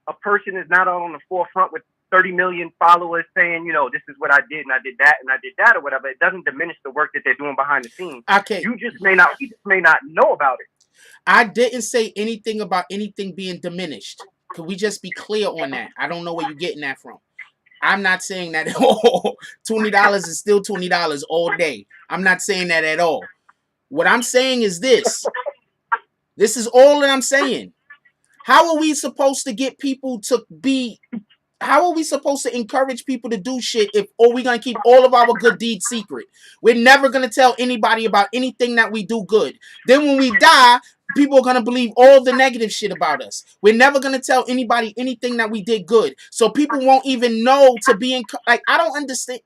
a person is not on the forefront with 30 million followers saying, this is what I did and I did that and I did that or whatever, it doesn't diminish the work that they're doing behind the scenes. Okay. You just may not know about it. I didn't say anything about anything being diminished. Could we just be clear on that? I don't know where you're getting that from. I'm not saying that $20 is still $20 all day. I'm not saying that at all. What I'm saying is this. This is all that I'm saying. How are we supposed to get people to be supposed to encourage people to do shit if we're gonna keep all of our good deeds secret? We're never gonna tell anybody about anything that we do good. Then when we die, people are gonna believe all the negative shit about us. We're never gonna tell anybody anything that we did good, so people won't even know to be in. Like, I don't understand.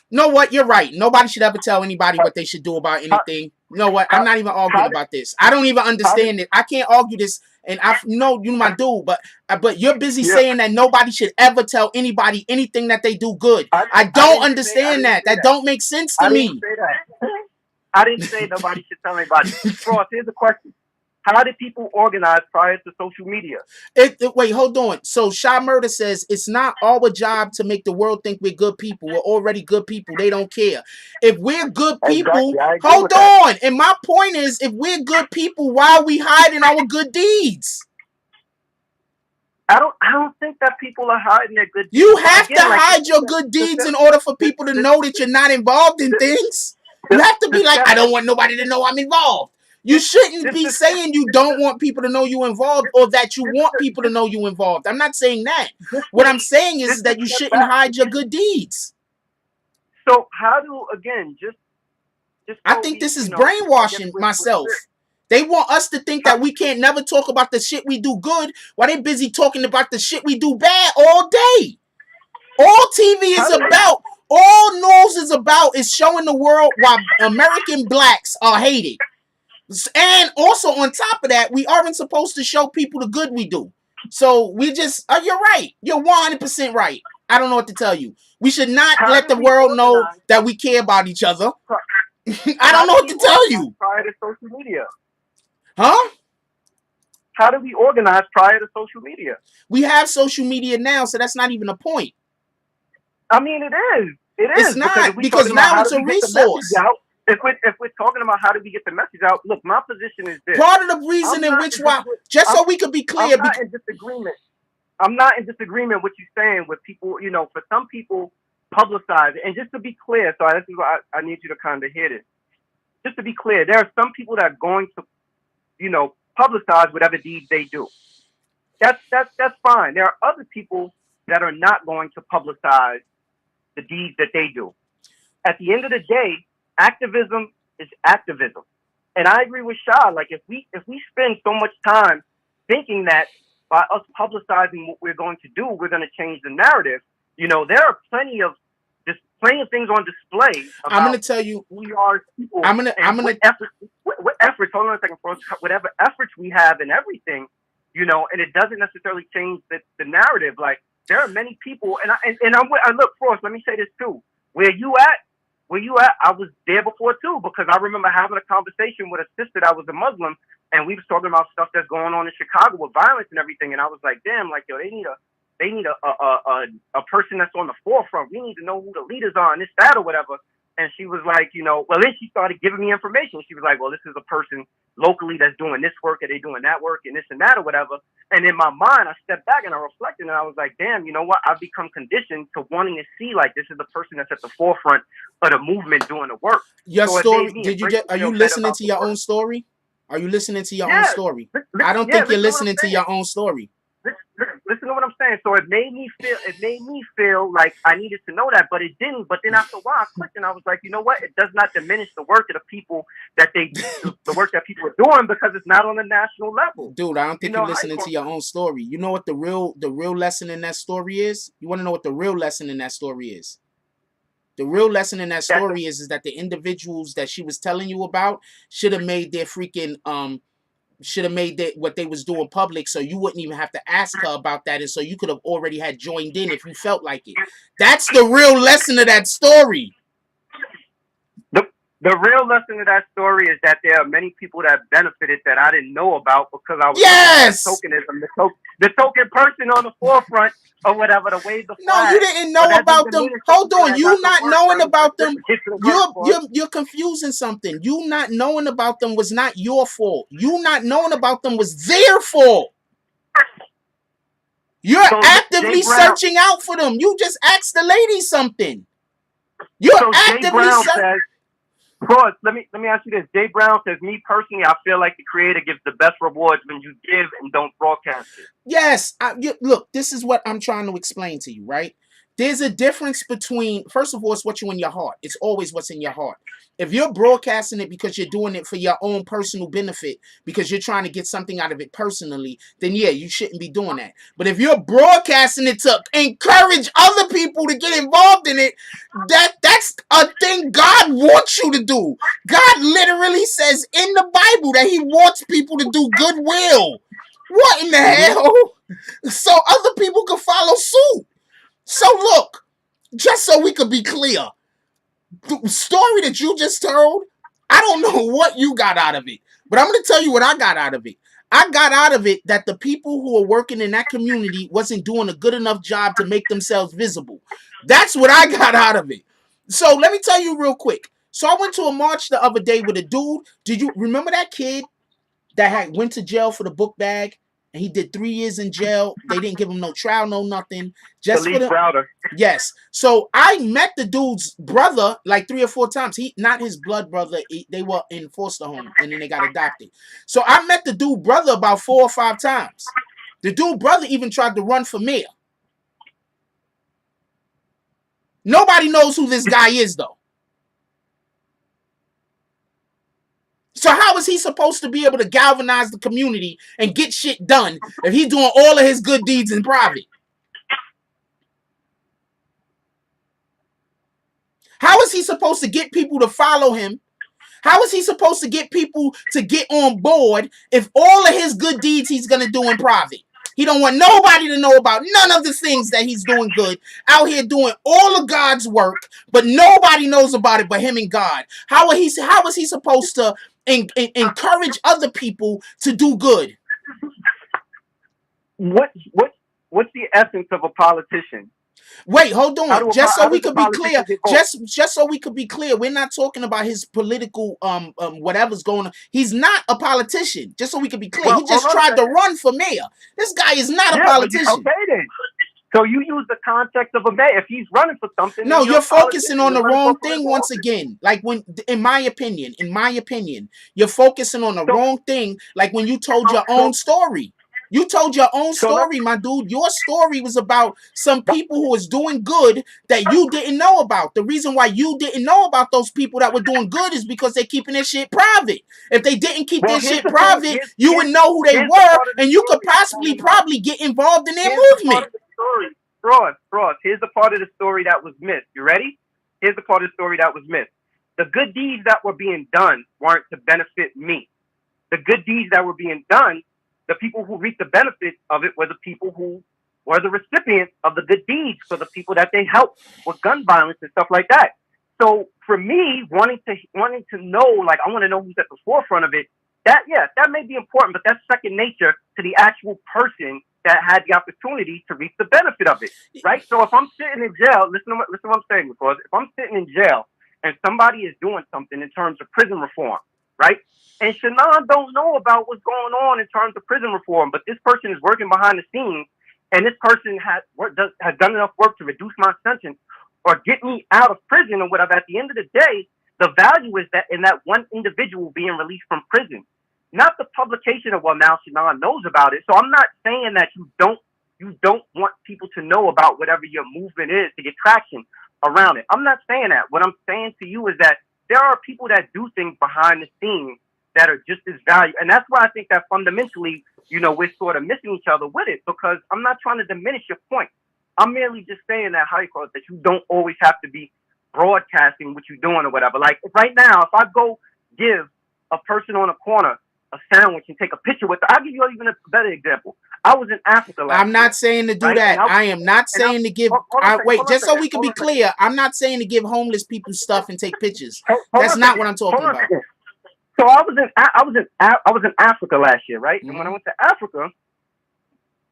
You know what? You're right. Nobody should ever tell anybody what they should do about anything. You know what? I'm not even arguing about this. I don't even understand it. I can't argue this. And I know you my dude, but you're busy saying that nobody should ever tell anybody anything that they do good. I don't understand that. That don't make sense to me. I didn't say nobody should tell anybody. Frost, here's the question. How did people organize prior to social media? Wait, hold on. So Shy Murder says it's not our job to make the world think we're good people. We're already good people. They don't care. If we're good people, Exactly, hold on. And my point is, if we're good people, why are we hiding our good deeds? I don't think that people are hiding their good deeds. You have to hide your good deeds in order for people to know that you're not involved in things. You have to be like, I don't want nobody to know I'm involved. You shouldn't be saying you don't want people to know you involved or that you want people to know you involved. I'm not saying that. What I'm saying is that you shouldn't hide your good deeds. So how do, again, just I think this is brainwashing myself. They want us to think that we can't never talk about the shit we do good while they busy talking about the shit we do bad all day. All TV is about, all news is about is showing the world why American blacks are hated. And also on top of that, we aren't supposed to show people the good we do. So we just, you're right. You're 100% right. I don't know what to tell you. We should not let the world know that we care about each other. I don't know what to tell you. Prior to social media. Huh? How do we organize prior to social media? We have social media now, so that's not even a point. I mean, it is. It is. It's not, because now it's a resource. If we're talking about how do we get the message out, look, my position is this. Part of the reason in which why, just so we could be clear, I'm not in disagreement. I'm not in disagreement with you saying with people, you know, for some people, publicize it. And just to be clear, so this is what I need you to kind of hear this. Just to be clear, there are some people that are going to, you know, publicize whatever deeds they do. That's fine. There are other people that are not going to publicize the deeds that they do. At the end of the day, activism is activism. And I agree with Shah. Like, if we spend so much time thinking that by us publicizing what we're going to do, we're going to change the narrative, you know, there are plenty of things on display about I'm going to tell you who we are as people. What efforts, hold on a second, folks, whatever efforts we have and everything, you know, and it doesn't necessarily change the narrative. Like, there are many people, and I look, Frost, let me say this too. Where you at, I was there before too, because I remember having a conversation with a sister that was a Muslim, and we was talking about stuff that's going on in Chicago with violence and everything, and I was like, damn, like, yo, they need a person that's on the forefront. We need to know who the leaders are and this, that, or whatever. And she was like, you know, well, then she started giving me information. She was like, well, this is a person locally that's doing this work, and they doing that work, and this and that, or whatever. And in my mind, I stepped back and I reflected, and I was like, damn, you know what? I've become conditioned to wanting to see, like, this is the person that's at the forefront of the movement doing the work. Your story, are you listening to your own story? Are you listening to your own story? I don't think you're listening to your own story. Listen to what I'm saying. So it made me feel like I needed to know that, but it didn't. But then after a while, I clicked and I was like, you know what? It does not diminish the work of the people the work that people are doing, because it's not on a national level. Dude, I don't think you're listening to your own story. You know what the real lesson in that story is? You want to know what the real lesson in that story is? The real lesson in that story is that the individuals that she was telling you about should have made their freaking what they was doing public, so you wouldn't even have to ask her about that, and so you could have already had joined in if you felt like it. That's the real lesson of that story. The real lesson of that story is that there are many people that benefited that I didn't know about, because I was tokenism, the token person on the forefront or whatever, the wave the flag. No, you didn't know about them. Hold on, you not knowing about them. You're confusing something. You not knowing about them was not your fault. You not knowing about them was their fault. You're actively searching out for them. You just asked the lady something. You're actively searching. Cross, let me ask you this. Jay Brown says, me personally, I feel like the creator gives the best rewards when you give and don't broadcast it. Yes. Look, this is what I'm trying to explain to you, right? There's a difference between, first of all, it's what's in your heart. It's always what's in your heart. If you're broadcasting it because you're doing it for your own personal benefit, because you're trying to get something out of it personally, then yeah, you shouldn't be doing that. But if you're broadcasting it to encourage other people to get involved in it, that's a thing God wants you to do. God literally says in the Bible that he wants people to do goodwill. What in the hell? So other people can follow suit. So look, just so we could be clear, the story that you just told, I don't know what you got out of it, but I'm going to tell you what I got out of it. I got out of it that the people who are working in that community wasn't doing a good enough job to make themselves visible. That's what I got out of it. So let me tell you real quick. So I went to a march the other day with a dude. Did you remember that kid that went to jail for the book bag? And he did 3 years in jail. They didn't give him no trial, no nothing. Just for the Browder. Yes. So I met the dude's brother like 3 or 4 times. He not his blood brother. They were in foster home and then they got adopted. So I met the dude brother about 4 or 5 times. The dude brother even tried to run for mayor. Nobody knows who this guy is though. So how is he supposed to be able to galvanize the community and get shit done if he's doing all of his good deeds in private? How is he supposed to get people to follow him? How is he supposed to get people to get on board if all of his good deeds he's going to do in private? He don't want nobody to know about none of the things that he's doing good. Out here doing all of God's work, but nobody knows about it but him and God. How is he supposed to encourage other people to do good? What's the essence of a politician? Wait, hold on. Just so we could be clear, just so we could be clear, we're not talking about his political whatever's going on. He's not a politician. Just so we could be clear, he just tried to run for mayor. This guy is not a politician. Okay then. So you use the context of a mayor. If he's running for something, no, you're focusing on the wrong thing once again. Like when, in my opinion, you're focusing on the wrong thing. Like when you told your own story. You told your own story, my dude. Your story was about some people who was doing good that you didn't know about. The reason why you didn't know about those people that were doing good is because they're keeping their shit private. If they didn't keep their shit private, you would know who they were, and you could probably get involved in their movement. Ross, here's the part of the story that was missed. You ready? Here's the part of the story that was missed. The good deeds that were being done weren't to benefit me. The good deeds that were being done, the people who reaped the benefits of it were the people who were the recipients of the good deeds for the people that they helped with gun violence and stuff like that. So for me, wanting to know, like, I want to know who's at the forefront of it, that may be important, but that's second nature to the actual person that had the opportunity to reap the benefit of it, right? So if I'm sitting in jail, listen to what I'm saying, because if I'm sitting in jail and somebody is doing something in terms of prison reform, right? And Shannon don't know about what's going on in terms of prison reform, but this person is working behind the scenes, and this person has done enough work to reduce my sentence or get me out of prison or whatever. At the end of the day, the value is that in that one individual being released from prison, not the publication of, well, now Shannon knows about it. So I'm not saying that you don't want people to know about whatever your movement is to get traction around it. I'm not saying that. What I'm saying to you is that there are people that do things behind the scenes that are just as valuable. And that's why I think that fundamentally, we're sort of missing each other with it, because I'm not trying to diminish your point. I'm merely just saying that, that you don't always have to be broadcasting what you're doing or whatever. Like right now, if I go give a person on a corner a sandwich and take a picture with her, I'll give you even a better example. I was in Africa last I'm not saying to do that. I am not saying to give. Wait, just so we can be clear, I'm not saying to give homeless people stuff and take pictures. That's not what I'm talking about. So I was in Africa last year, right? Mm-hmm. And when I went to Africa,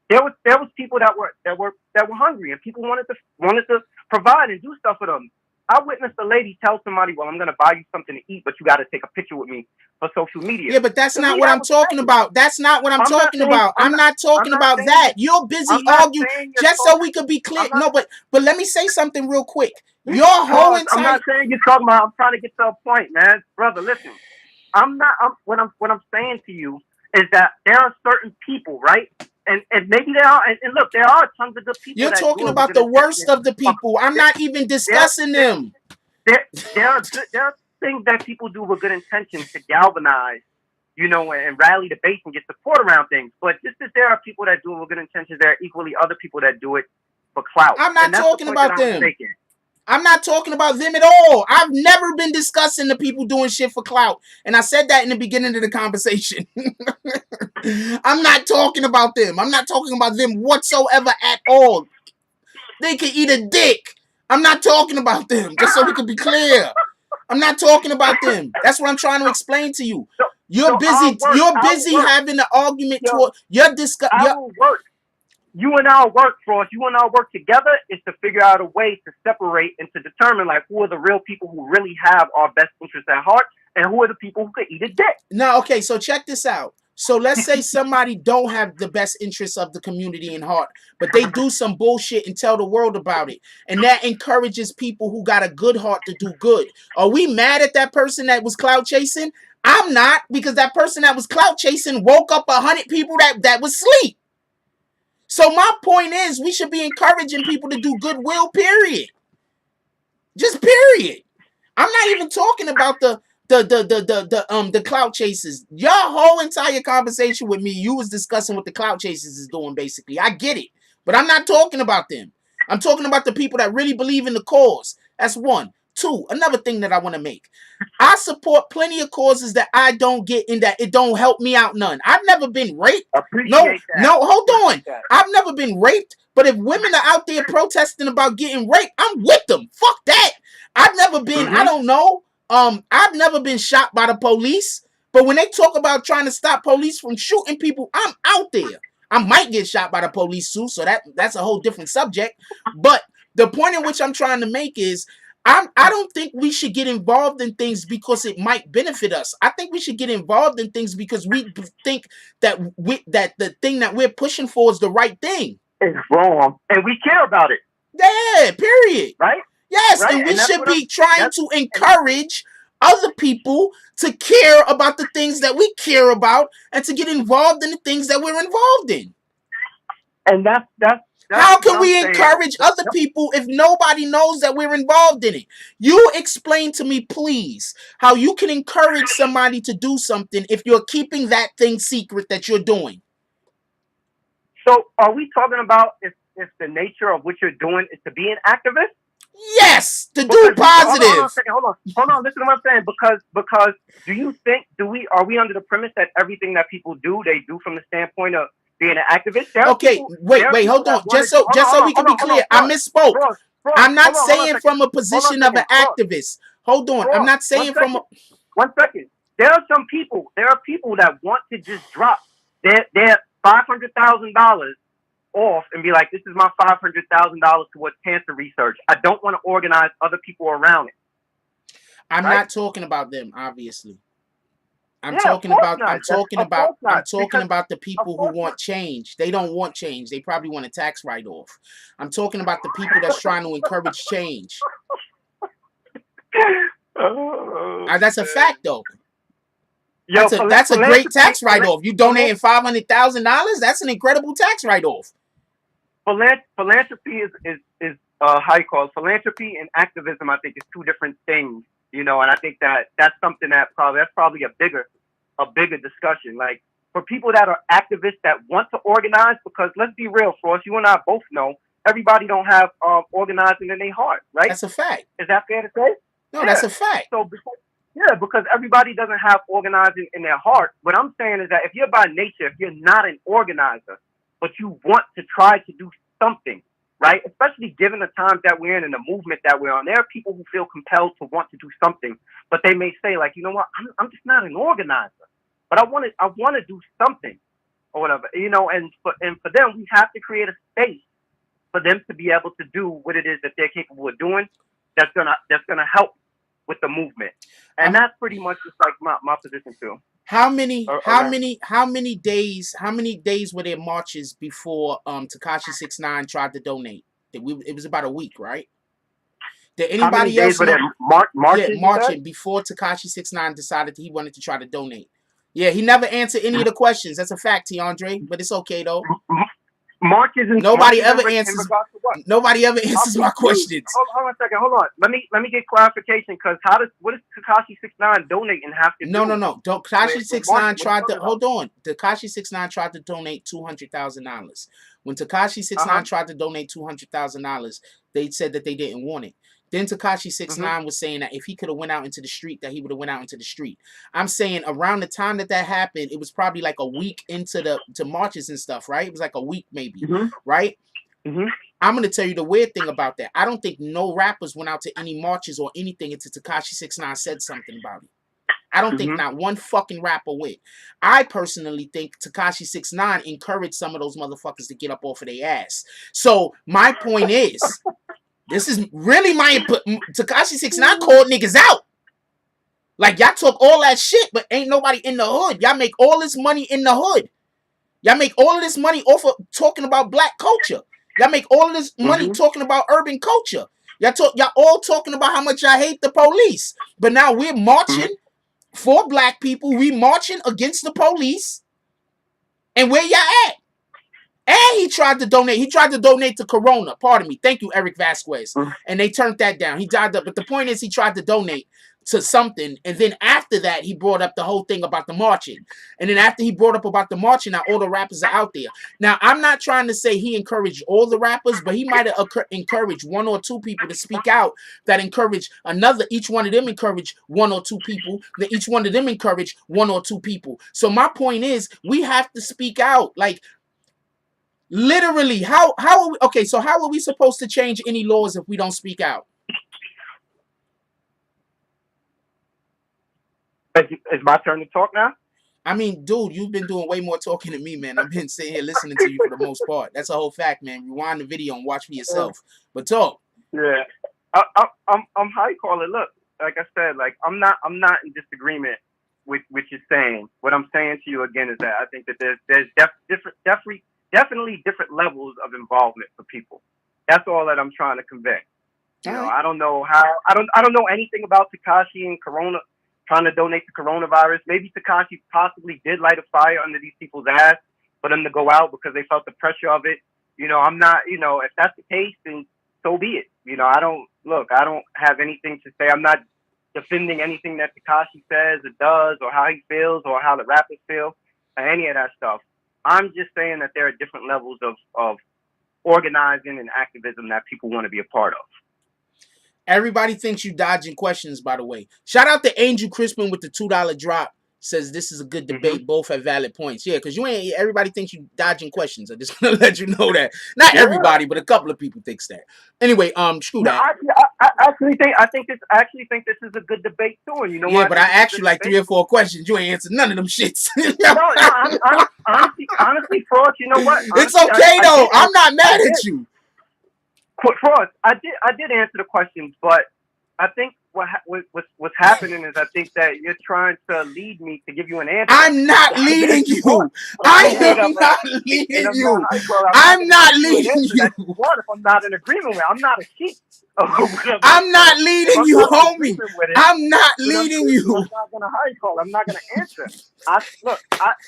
there was people that were hungry, and people wanted to provide and do stuff for them. I witnessed a lady tell somebody, "Well, I'm going to buy you something to eat, but you got to take a picture with me for social media." Yeah, but that's not what I'm talking about. That's not what I'm talking about. I'm not talking about that. You're busy arguing just so we could be clear. No, but let me say something real quick. Your whole I'm entire. not saying you're talking about. I'm trying to get to a point, man. Brother, listen. I'm not. What I'm saying to you is that there are certain people, right? And maybe there are. And look, there are tons of good people. You're that talking do it about with the good worst intentions. of the people. I'm not even discussing them. There are things that people do with good intentions to galvanize, and rally the base and get support around things. But just as there are people that do it with good intentions, there are equally other people that do it for clout. I'm not And that's the talking point about that I'm them. making. I'm not talking about them at all. I've never been discussing the people doing shit for clout. And I said that in the beginning of the conversation. I'm not talking about them. I'm not talking about them whatsoever at all. They can eat a dick. I'm not talking about them, just so we can be clear. I'm not talking about them. That's what I'm trying to explain to you. You're busy. You're busy having an argument toward. Our work. You and our work, Frost. You and our work together is to figure out a way to separate and to determine like who are the real people who really have our best interests at heart, and who are the people who could eat a dick. No, okay. So check this out. So let's say somebody don't have the best interests of the community in heart, but they do some bullshit and tell the world about it. And that encourages people who got a good heart to do good. Are we mad at that person that was clout chasing? I'm not, because that person that was clout chasing woke up 100 people that was asleep. So my point is we should be encouraging people to do goodwill, period. Just period. I'm not even talking about the clout chasers. Your whole entire conversation with me, you was discussing what the clout chasers is doing, basically. I get it. But I'm not talking about them. I'm talking about the people that really believe in the cause. That's one. Two, another thing that I want to make. I support plenty of causes that I don't get in that it don't help me out none. I've never been raped. No, hold on. I've never been raped. But if women are out there protesting about getting raped, I'm with them. Fuck that. I've never been, I don't know. I've never been shot by the police. But when they talk about trying to stop police from shooting people, I'm out there. I might get shot by the police too, so that's a whole different subject. But the point in which I'm trying to make is I don't think we should get involved in things because it might benefit us. I think we should get involved in things because we think that the thing that we're pushing for is the right thing. It's wrong, and we care about it. Yeah, period. Right? Yes, Right? and we should be trying to encourage other people to care about the things that we care about and to get involved in the things that we're involved in. And that's how can we encourage other people if nobody knows that we're involved in it? You explain to me, please, how you can encourage somebody to do something if you're keeping that thing secret that you're doing. So are we talking about if the nature of what you're doing is to be an activist? Yes, to do positive. Hold on. Listen to what I'm saying. Because do you think are we under the premise that everything that people do, they do from the standpoint of being an activist? Okay, wait, hold on. Just so we can be clear, I misspoke. I'm not saying from a position of an activist. Hold on, I'm not saying from a... 1 second. There are people that want to just drop their $500,000 off and be like, this is my $500,000 towards cancer research. I don't want to organize other people around it. I'm not talking about them, obviously. I'm talking about the people who want change. They don't want change. They probably want a tax write-off. I'm talking about the people that's trying to encourage change. That's a fact, though. That's a great tax write-off. You donating $500,000? That's an incredible tax write-off. Philanthropy is how you call it? Philanthropy and activism, I think, is two different things. And I think that's something that's probably a bigger discussion. Like for people that are activists that want to organize, because let's be real, Frost, you and I both know everybody don't have organizing in their heart, right? That's a fact. Is that fair to say? No, that's a fact. So because everybody doesn't have organizing in their heart. What I'm saying is that if you're by nature, if you're not an organizer, but you want to try to do something, right? Especially given the times that we're in and the movement that we're on, there are people who feel compelled to want to do something, but they may say like, you know what, I'm just not an organizer, but I want to do something or whatever, and for them, we have to create a space for them to be able to do what it is that they're capable of doing. That's gonna help with the movement, and that's pretty much just like my position too. How many days were there marches before Tekashi 6ix9ine tried to donate? It was about a week, right? Did How many anybody days else were know? there? Marches, Yeah, you marching said? before Tekashi 6ix9ine decided he wanted to try to donate. Yeah, he never answered any of the questions. That's a fact, Tiandre. But it's okay though. Marches in Nobody ever in answers. regards to what? Nobody ever I'm answers my confused. questions. Hold on a second. Hold on. Let me get clarification because what does Tekashi 6ix9ine donating have to do? No. Don't Tekashi with 6ix9ine marching? What tried are to you talking hold on. Tekashi 6ix9ine tried to donate $200,000. When Tekashi 6ix9ine tried to donate $200,000, they said that they didn't want it. Then Tekashi 6ix9ine was saying that if he could have went out into the street, that he would have went out into the street. I'm saying around the time that happened, it was probably like a week into to marches and stuff, right? It was like a week maybe, right? I'm gonna tell you the weird thing about that. I don't think no rappers went out to any marches or anything until Tekashi 6ix9ine said something about it. I don't think not one fucking rapper went. I personally think Tekashi 6ix9ine encouraged some of those motherfuckers to get up off of their ass. So my point is, this is really my Tekashi 6ix9ine called niggas out. Like y'all talk all that shit, but ain't nobody in the hood. Y'all make all this money in the hood. Y'all make all of this money off of talking about black culture. Y'all make all of this money talking about urban culture. Y'all all talking about how much y'all hate the police. But now we're marching for black people. We marching against the police. And where y'all at? And he tried to donate. He tried to donate to Corona. Pardon me. Thank you, Eric Vasquez. And they turned that down. He died up. But the point is he tried to donate to something. And then after that, he brought up the whole thing about the marching. And then after he brought up about the marching, now all the rappers are out there. Now, I'm not trying to say he encouraged all the rappers, but he might have encouraged one or two people to speak out that encouraged another. Each one of them encouraged one or two people. Then each one of them encouraged one or two people. So my point is we have to speak out. Like, literally, how are we, okay, so how are we supposed to change any laws if we don't speak out? It's my turn to talk now? I mean, dude, you've been doing way more talking than me, man. I've been sitting here listening to you for the most part. That's a whole fact, man. Rewind the video and watch for yourself. But talk. Yeah. I'm how you call it. Look, like I said, like I'm not in disagreement with what you're saying. What I'm saying to you again is that I think that there's definitely different levels of involvement for people. That's all that I'm trying to convey. You know, I don't know how. I don't know anything about Tekashi and Corona trying to donate to coronavirus. Maybe Tekashi possibly did light a fire under these people's ass for them to go out because they felt the pressure of it. You know, I'm not. You know, if that's the case, then so be it. You know, I don't have anything to say. I'm not defending anything that Tekashi says or does or how he feels or how the rappers feel or any of that stuff. I'm just saying that there are different levels of organizing and activism that people want to be a part of. Everybody thinks you dodging questions, by the way. Shout out to Angel Crispin with the $2 drop. Says this is a good debate. Both have valid points. Yeah, because everybody thinks you dodging questions. I just want to let you know that. Not everybody, but a couple of people thinks that. Anyway, screw that. I actually think this is a good debate too. And you know what? Yeah, but I asked you like 3 or 4 questions. You ain't answered none of them shits. I'm honestly, Frost, you know what? It's okay though. I'm not mad at you. Frost, I did answer the questions, but I think what's happening is I think that you're trying to lead me to give you an answer. I'm not leading you. I am not leading you. I'm not leading you. What if I'm not in agreement with? I'm not a sheep. I'm not leading you, homie. I'm not leading you. I'm not gonna I'm not gonna answer. I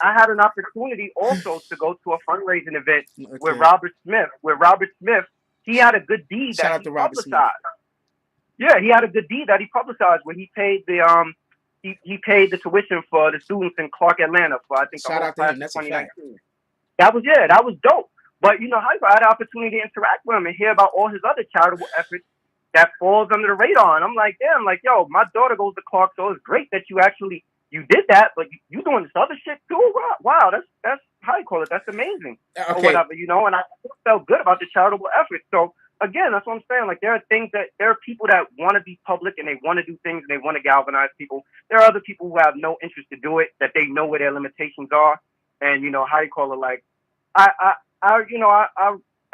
had an opportunity also to go to a fundraising event with Robert Smith. He had a good deed that he publicized. Yeah, he had a good deed that he publicized when he paid the he paid the tuition for the students in Clark, Atlanta for I think shout out to him. That's 2019. That was dope. But you know, I had the opportunity to interact with him and hear about all his other charitable efforts that falls under the radar. And I'm like, damn, like, yo, my daughter goes to Clark, so it's great that you did that, but you doing this other shit too? Wow, that's how you call it. That's amazing. Or whatever, you know, and I felt good about the charitable efforts. So again, that's what I'm saying. Like, there are people that want to be public and they want to do things and they want to galvanize people. There are other people who have no interest to do it, that they know where their limitations are. And, you know, how you call it, like, I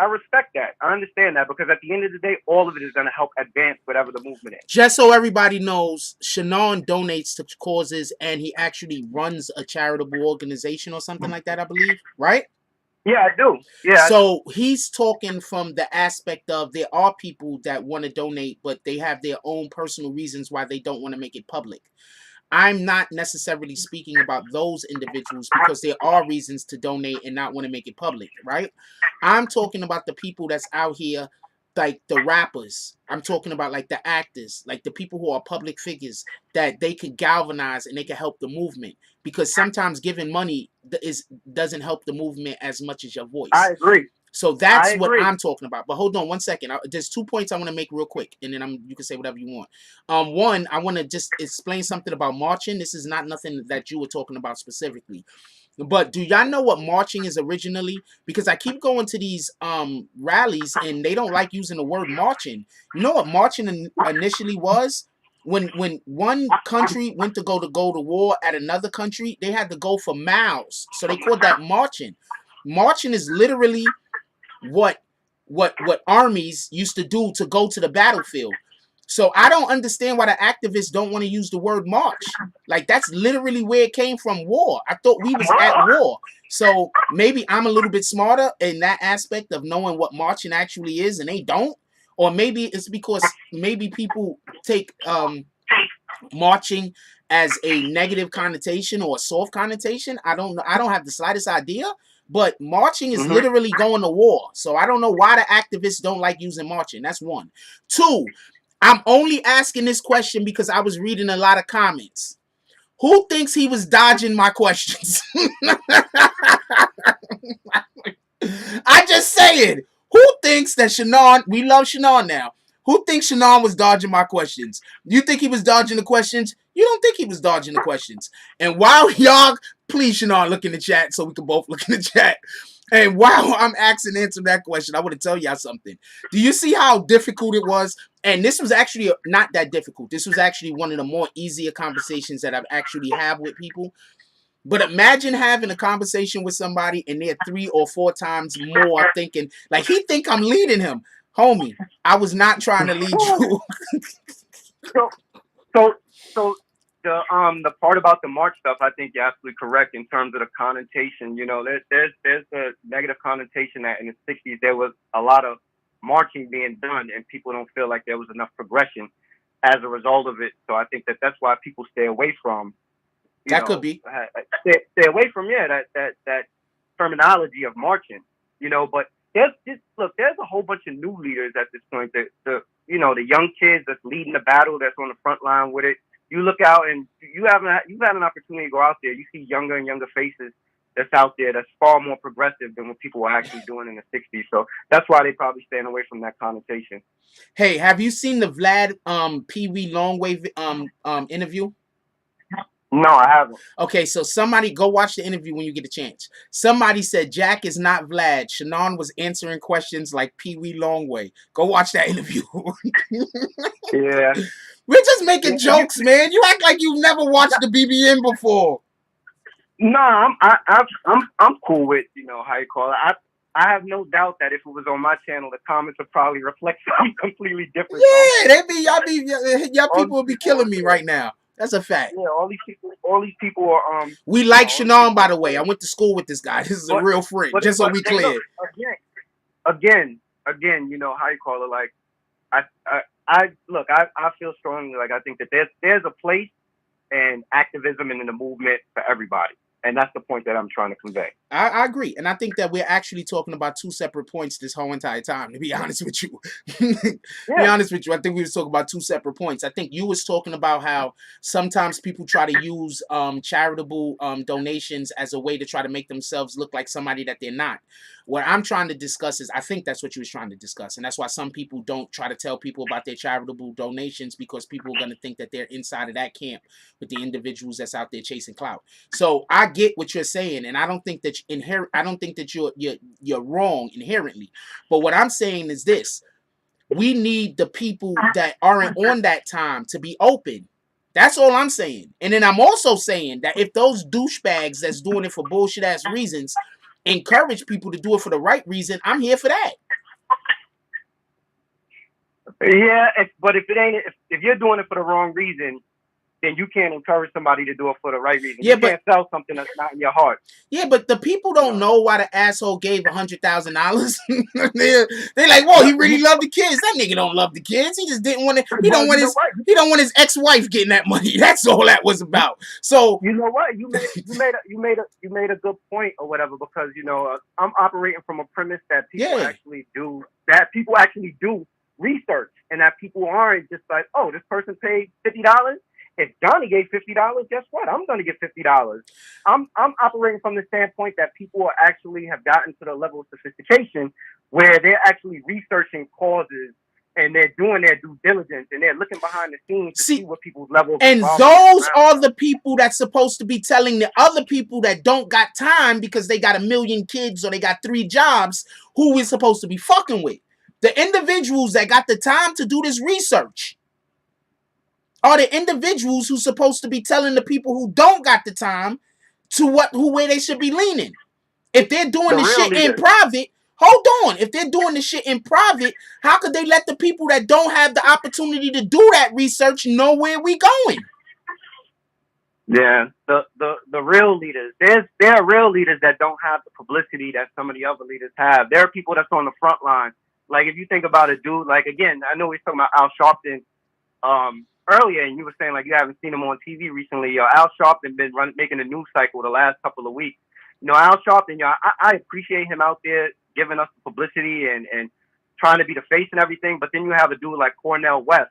respect that. I understand that, because at the end of the day, all of it is going to help advance whatever the movement is. Just so everybody knows, Shannon donates to causes and he actually runs a charitable organization or something like that, I believe, right? Yeah, I do. Yeah, So he's talking from the aspect of there are people that want to donate, but they have their own personal reasons why they don't want to make it public. I'm not necessarily speaking about those individuals because there are reasons to donate and not want to make it public, right? I'm talking about the people that's out here, like the rappers. I'm talking about like the actors, like the people who are public figures that they could galvanize and they can help the movement. Because sometimes giving money doesn't help the movement as much as your I voice. agree. So I that's what agree. I'm talking about. But hold on one second. There's 2 points I want to make real quick, and then you can say whatever you want. One, I want to just explain something about marching. This is not nothing that you were talking about specifically. But do y'all know what marching is originally? Because I keep going to these rallies and they don't like using the word marching. You know what marching initially was? When one country went to go to war at another country, they had to go for miles. So they called that marching. Marching is literally what armies used to do to go to the battlefield. So I don't understand why the activists don't want to use the word march. Like that's literally where it came from, war. I thought we was at war. So maybe I'm a little bit smarter in that aspect of knowing what marching actually is and they don't. Or maybe it's because maybe people take marching as a negative connotation or a soft connotation. I don't know. I don't have the slightest idea. But marching is literally going to war. So I don't know why the activists don't like using marching. That's one. Two, I'm only asking this question because I was reading a lot of comments. Who thinks he was dodging my questions? I just saying. Who thinks that Shannon, we love Shannon now. Who thinks Shannon was dodging my questions? You think he was dodging the questions? You don't think he was dodging the questions. And while y'all, please Shannon, look in the chat so we can both look in the chat. And while I'm asking answer that question, I want to tell y'all something. Do you see how difficult it was? And this was actually not that difficult. This was actually one of the more easier conversations that I've actually had with people. But imagine having a conversation with somebody and they're 3 or 4 times more thinking, like he think I'm leading him. Homie, I was not trying to lead you. So the part about the march stuff, I think you're absolutely correct in terms of the connotation. You know, there's a negative connotation that in the 60s there was a lot of marching being done and people don't feel like there was enough progression as a result of it. So I think that that's why people stay away from That could be. stay away from that terminology of marching. You know, but there's a whole bunch of new leaders at this point. The young kids that's leading the battle, that's on the front line with it. You look out and you've had an opportunity to go out there. You see younger and younger faces that's out there that's far more progressive than what people were actually doing in the 60s. So that's why they probably staying away from that connotation. Hey, have you seen the Vlad Pee Wee Longway interview? No, I haven't. Okay, so somebody go watch the interview when you get a chance. Somebody said Jack is not Vlad. Shannon was answering questions like Pee Wee Longway. Go watch that interview. Yeah. We're just making jokes, man. You act like you've never watched the BBN before. No, I'm cool with how you call it. I have no doubt that if it was on my channel, the comments would probably reflect something completely different. Yeah, y'all people would be killing me right now. That's a fact. Yeah, all these people are We like Shannon, by the way. I went to school with this guy. This is a real friend. Just so we clear. Again, how you call it? Like, I feel strongly. Like, I think that there's a place in activism and in the movement for everybody. And that's the point that I'm trying to convey. I agree. And I think that we're actually talking about 2 separate points this whole entire time, to be honest with you. Be honest with you, I think we was talking about 2 separate points. I think you was talking about how sometimes people try to use charitable donations as a way to try to make themselves look like somebody that they're not. What I'm trying to discuss is, I think that's what you was trying to discuss. And that's why some people don't try to tell people about their charitable donations, because people are going to think that they're inside of that camp with the individuals that's out there chasing clout. So I get what you're saying, and I don't think that you're wrong inherently. But what I'm saying is this: we need the people that aren't on that time to be open. That's all I'm saying. And then I'm also saying that if those douchebags that's doing it for bullshit ass reasons encourage people to do it for the right reason, I'm here for that. Yeah, but if you're doing it for the wrong reason, then you can't encourage somebody to do it for the right reason. Yeah, you can't sell something that's not in your heart. Yeah, but the people don't know why the asshole gave $100,000. They're like, whoa, he really loved the kids. That nigga don't love the kids. He just didn't want to. He don't want his ex-wife getting that money. That's all that was about. So you know what? You made a good point or whatever, because I'm operating from a premise that people actually do research, and that people aren't just like, oh, this person paid $50. If Johnny gave $50, guess what? I'm going to get $50. I'm operating from the standpoint that people actually have gotten to the level of sophistication where they're actually researching causes, and they're doing their due diligence, and they're looking behind the scenes to see what people's level of and those are the people that's supposed to be telling the other people that don't got time because they got 1 million kids or they got 3 jobs who we're supposed to be fucking with. The individuals that got the time to do this research are the individuals who's supposed to be telling the people who don't got the time where they should be leaning. If they're doing the shit in private, hold on. If they're doing the shit in private, how could they let the people that don't have the opportunity to do that research know where we going? Yeah, the real leaders. There are real leaders that don't have the publicity that some of the other leaders have. There are people that's on the front line. Like, if you think about a dude, like, again, I know we were talking about Al Sharpton earlier, and you were saying, like, you haven't seen him on TV recently. Al Sharpton been making a news cycle the last couple of weeks. Al Sharpton, I appreciate him out there giving us the publicity and trying to be the face and everything. But then you have a dude like Cornel West,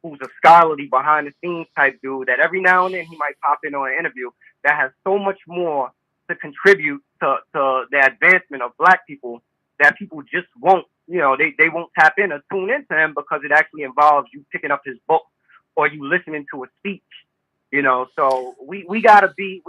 who's a scholarly, behind-the-scenes type dude that every now and then he might pop in on an interview that has so much more to contribute to the advancement of Black people that people just won't, they won't tap in or tune into him because it actually involves you picking up his book or you listening to a speech, So we got to be,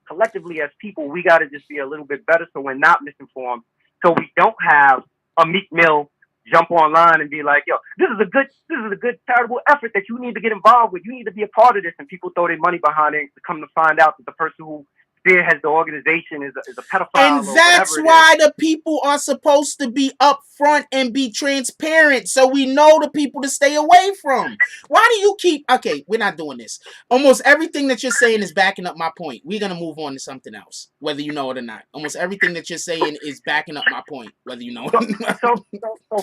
collectively as people, we got to just be a little bit better so we're not misinformed. So we don't have a Meek Mill jump online and be like, yo, this is a good charitable effort that you need to get involved with. You need to be a part of this. And people throw their money behind it to come to find out that the person who spearheads the organization is a pedophile. And that's why the people are supposed to be upfront and be transparent so we know the people to stay away from. Why do you keep... Okay, we're not doing this. Almost everything that you're saying is backing up my point. We're going to move on to something else, whether you know it or not. Almost everything that you're saying is backing up my point, whether you know it or not. So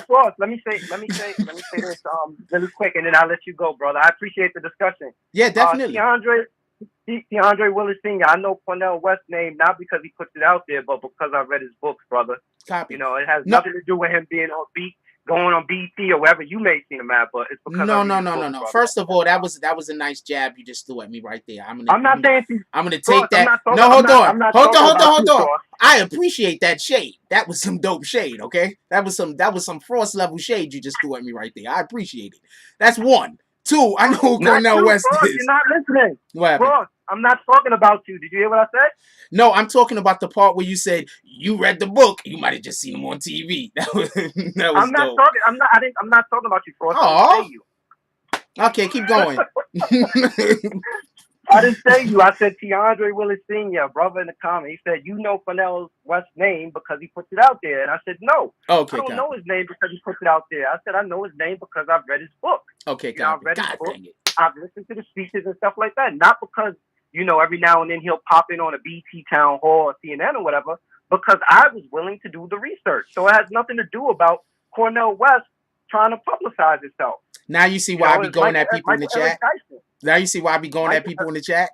Frost, let me say this really quick, and then I'll let you go, brother. I appreciate the discussion. Yeah, definitely. DeAndre Willis Sr., I know Cornel West's name not because he puts it out there, but because I read his books, brother. Copy. It has nothing to do with him being on going on BT or wherever you may see him at, but it's because no. First of all, that was a nice jab you just threw at me right there. I'm gonna take that. Hold on. I appreciate that shade. That was some dope shade, okay? That was some Frost level shade you just threw at me right there. I appreciate it. That's one. Two, I know who Cornel West is. You're not listening. What happened? Frost, I'm not talking about you. Did you hear what I said? No, I'm talking about the part where you said you read the book. You might have just seen him on TV. That was I'm not dope. talking. I'm not talking about you, Frost. Oh. I didn't say you. Okay, keep going. I didn't say you. I said DeAndre Willis Sr., brother in the comment. He said, you know Cornel West's name because he puts it out there. And I said, no. Okay, I don't know his name because he puts it out there. I said, I know his name because I've read his book. Okay, I've read his book. I've listened to the speeches and stuff like that. Not because, every now and then he'll pop in on a BT Town Hall or CNN or whatever, because I was willing to do the research. So it has nothing to do about Cornel West trying to publicize itself. Now you see why I be going at people in the chat? Now you see why I be going at people in the chat?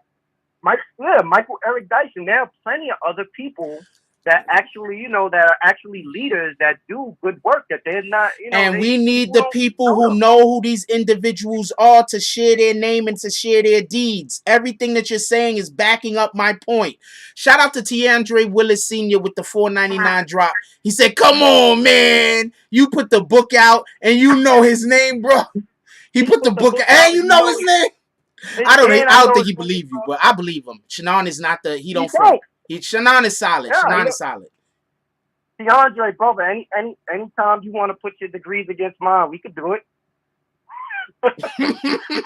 Michael Eric Dyson. There are plenty of other people that actually, that are actually leaders that do good work, that they're not, And we need the people who know who these individuals are to share their name and to share their deeds. Everything that you're saying is backing up my point. Shout out to DeAndre Willis Sr. with the $4.99 drop. He said, come on, man. You put the book out and you know his name, bro. He put the book out and you know his name. I don't think he believe you, but I believe him. Shannon is not he don't front. Shannon is solid. Yeah, Shannon is solid. DeAndre, brother, anytime you want to put your degrees against mine, we could do it.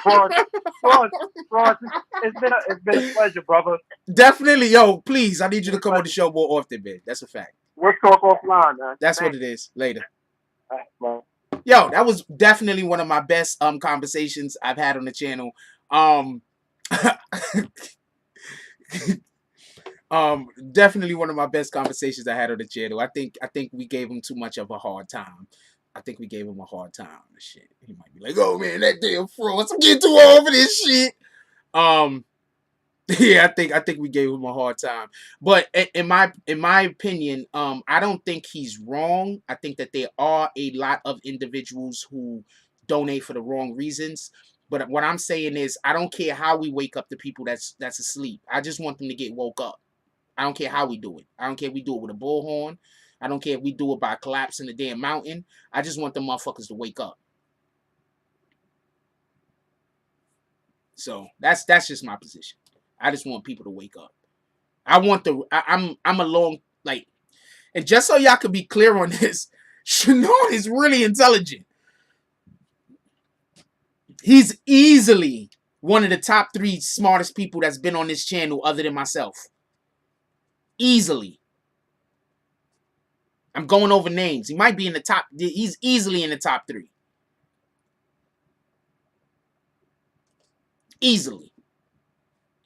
Frost, it's been a pleasure, brother. Definitely, yo, please, I need you to come on the show more often, man. That's a fact. We'll talk offline, man. That's what it is. Later. All right, man. Yo, that was definitely one of my best conversations I've had on the channel. Definitely one of my best conversations I had on the channel. I think we gave him too much of a hard time. I think we gave him a hard time and shit. He might be like, "Oh man, that damn Frost, I'm getting too old for this shit." Yeah, I think we gave him a hard time. But in my opinion, I don't think he's wrong. I think that there are a lot of individuals who donate for the wrong reasons. But what I'm saying is, I don't care how we wake up the people that's asleep. I just want them to get woke up. I don't care how we do it. I don't care if we do it with a bullhorn. I don't care if we do it by collapsing the damn mountain. I just want the motherfuckers to wake up. So that's just my position. I just want people to wake up. I'm along, like, and just so y'all can be clear on this, Shannon is really intelligent. He's easily one of the top 3 smartest people that's been on this channel other than myself. Easily. I'm going over names. He might be in the top. He's easily in the top 3. Easily.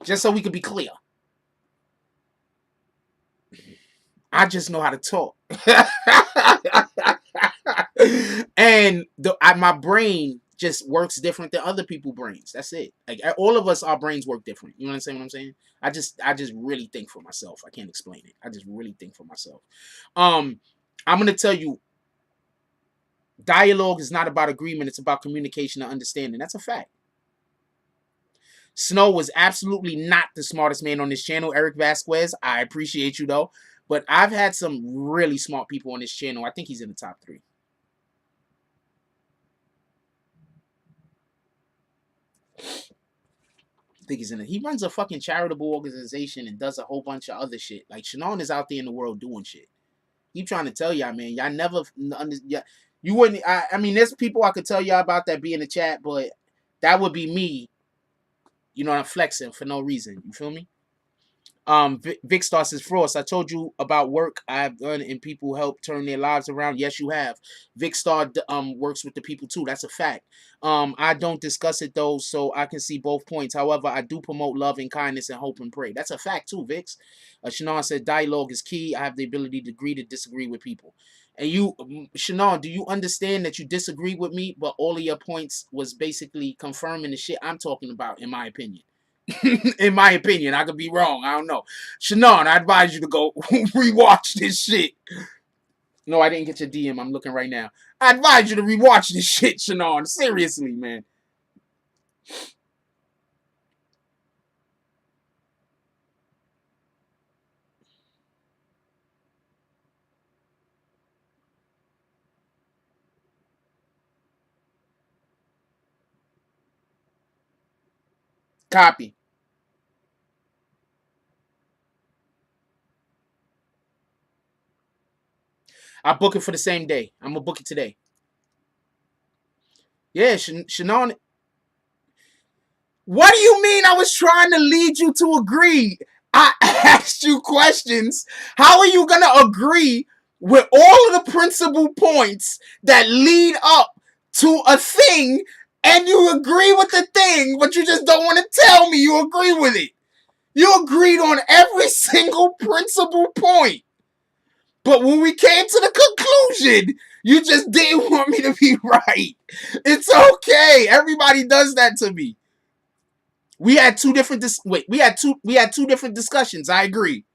Just so we could be clear. I just know how to talk. And my brain just works different than other people's brains. That's it. Like, all of us, our brains work different. You understand what I'm saying? I just really think for myself. I can't explain it. I just really think for myself. I'm gonna tell you, dialogue is not about agreement. It's about communication and understanding. That's a fact. Snow was absolutely not the smartest man on this channel. Eric Vasquez, I appreciate you though. But I've had some really smart people on this channel. I think he's in the top 3. I think he's in it. He runs a fucking charitable organization and does a whole bunch of other shit. Like, Shannon is out there in the world doing shit. Keep trying to tell y'all, man. Y'all never, you wouldn't. I mean, there's people I could tell y'all about that be in the chat, but that would be me. You know, I'm flexing for no reason. You feel me? Vic Star says, Frost, I told you about work I've done and people help turn their lives around. Yes, you have. Vic Star works with the people too. That's a fact. I don't discuss it though, so I can see both points. However, I do promote love and kindness and hope and pray. That's a fact too, Vix. Shannon said, dialogue is key. I have the ability to agree to disagree with people. And you, Shannon, do you understand that you disagree with me, but all of your points was basically confirming the shit I'm talking about, in my opinion? In my opinion, I could be wrong. I don't know. Shannon, I advise you to go rewatch this shit. No, I didn't get your DM. I'm looking right now. I advise you to rewatch this shit, Shannon. Seriously, man. Copy. I'll book it for the same day. I'm going to book it today. Yeah, Shannon. What do you mean I was trying to lead you to agree? I asked you questions. How are you going to agree with all of the principal points that lead up to a thing, and you agree with the thing, but you just don't want to tell me you agree with it? You agreed on every single principal point. But when we came to the conclusion, you just didn't want me to be right. It's okay. Everybody does that to me. We had two different we had two different discussions. I agree.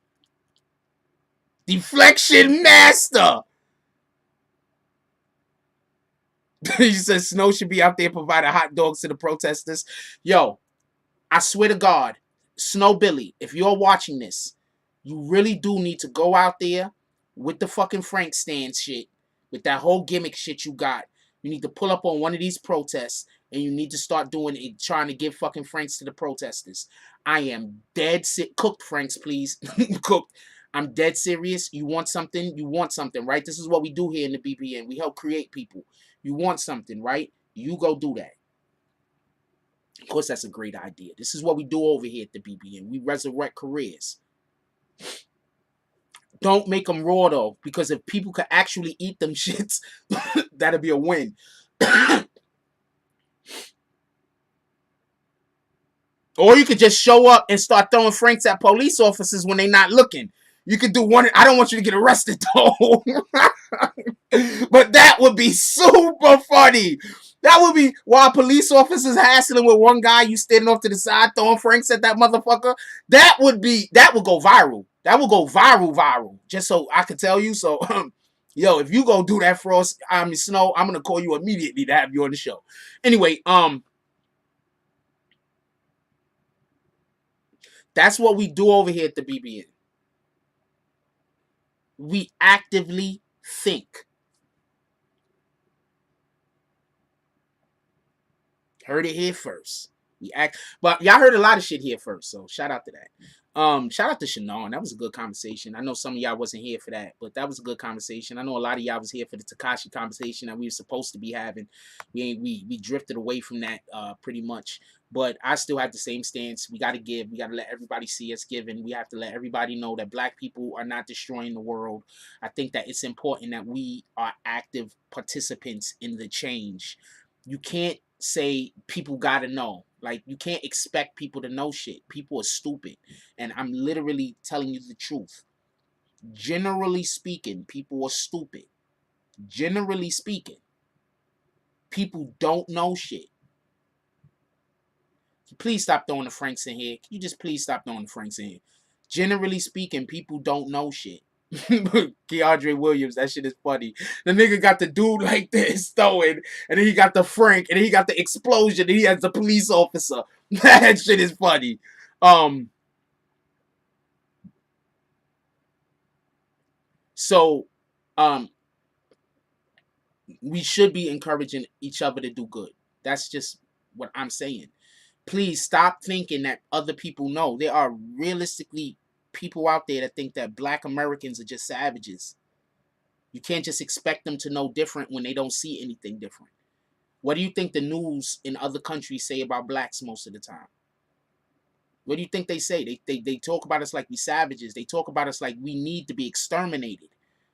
Deflection master. He says Snow should be out there providing hot dogs to the protesters. Yo, I swear to God, Snow Billy, if you're watching this, you really do need to go out there with the fucking Frank stand shit, with that whole gimmick shit you got. You need to pull up on one of these protests, and you need to start doing it, trying to give fucking Franks to the protesters. I am dead sick. Cooked Franks, please. Cooked. I'm dead serious. You want something? You want something, right? This is what we do here in the BBN. We help create people. You want something, right? You go do that. Of course, that's a great idea. This is what we do over here at the BBN. We resurrect careers. Don't make them raw, though, because if people could actually eat them shits, that'd be a win. Or you could just show up and start throwing franks at police officers when they're not looking. You could do one. I don't want you to get arrested though. But that would be super funny. That would be while police officers hassling with one guy, you standing off to the side throwing franks at that motherfucker. That would go viral. That would go viral. Just so I could tell you. So, yo, if you go do that for us, Snow, I'm gonna call you immediately to have you on the show. Anyway, that's what we do over here at the BBN. We actively think. Heard it here first. But y'all heard a lot of shit here first, so shout out to that. Shout out to Shannon. That was a good conversation. I know some of y'all wasn't here for that, but that was a good conversation. I know a lot of y'all was here for the Tekashi conversation that we were supposed to be having. We drifted away from that pretty much. But I still have the same stance. We gotta give. We gotta let everybody see us giving. We have to let everybody know that black people are not destroying the world. I think that it's important that we are active participants in the change. You can't say people gotta know. Like, you can't expect people to know shit. People are stupid. And I'm literally telling you the truth. Generally speaking, people are stupid. Generally speaking, people don't know shit. Please stop throwing the franks in here. Can you just please stop throwing the franks in here? Generally speaking, people don't know shit. Keandre Williams, that shit is funny. The nigga got the dude like this throwing, and then he got the frank, and then he got the explosion, and he has the police officer. That shit is funny. So we should be encouraging each other to do good. That's just what I'm saying. Please stop thinking that other people know. There are realistically people out there that think that black Americans are just savages. You can't just expect them to know different when they don't see anything different. What do you think the news in other countries say about blacks most of the time? What do you think they say? They talk about us like we savages. They talk about us like we need to be exterminated.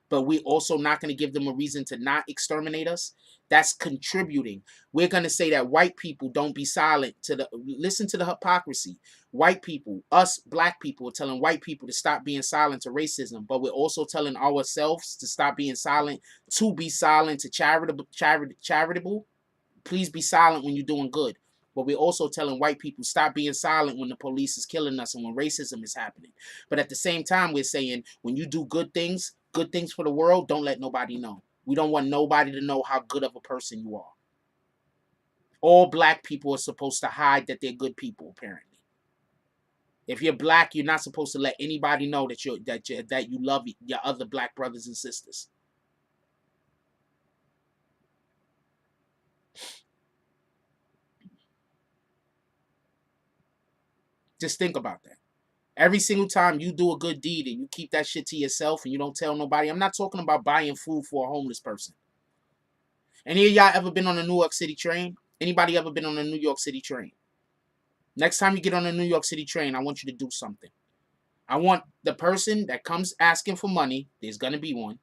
But we're also not going to give them a reason to not exterminate us. That's contributing. We're going to say that white people don't be silent listen to the hypocrisy. White people, us black people, are telling white people to stop being silent to racism, but we're also telling ourselves to stop being silent, to be silent to charitable. Please be silent when you're doing good. But we're also telling white people stop being silent when the police is killing us and when racism is happening. But at the same time, we're saying when you do good things for the world, don't let nobody know. We don't want nobody to know how good of a person you are. All black people are supposed to hide that they're good people, apparently. If you're black, you're not supposed to let anybody know that you love your other black brothers and sisters. Just think about that. Every single time you do a good deed and you keep that shit to yourself and you don't tell nobody. I'm not talking about buying food for a homeless person. Any of y'all ever been on a New York City train? Anybody ever been on a New York City train? Next time you get on a New York City train, I want you to do something. I want the person that comes asking for money, there's going to be one.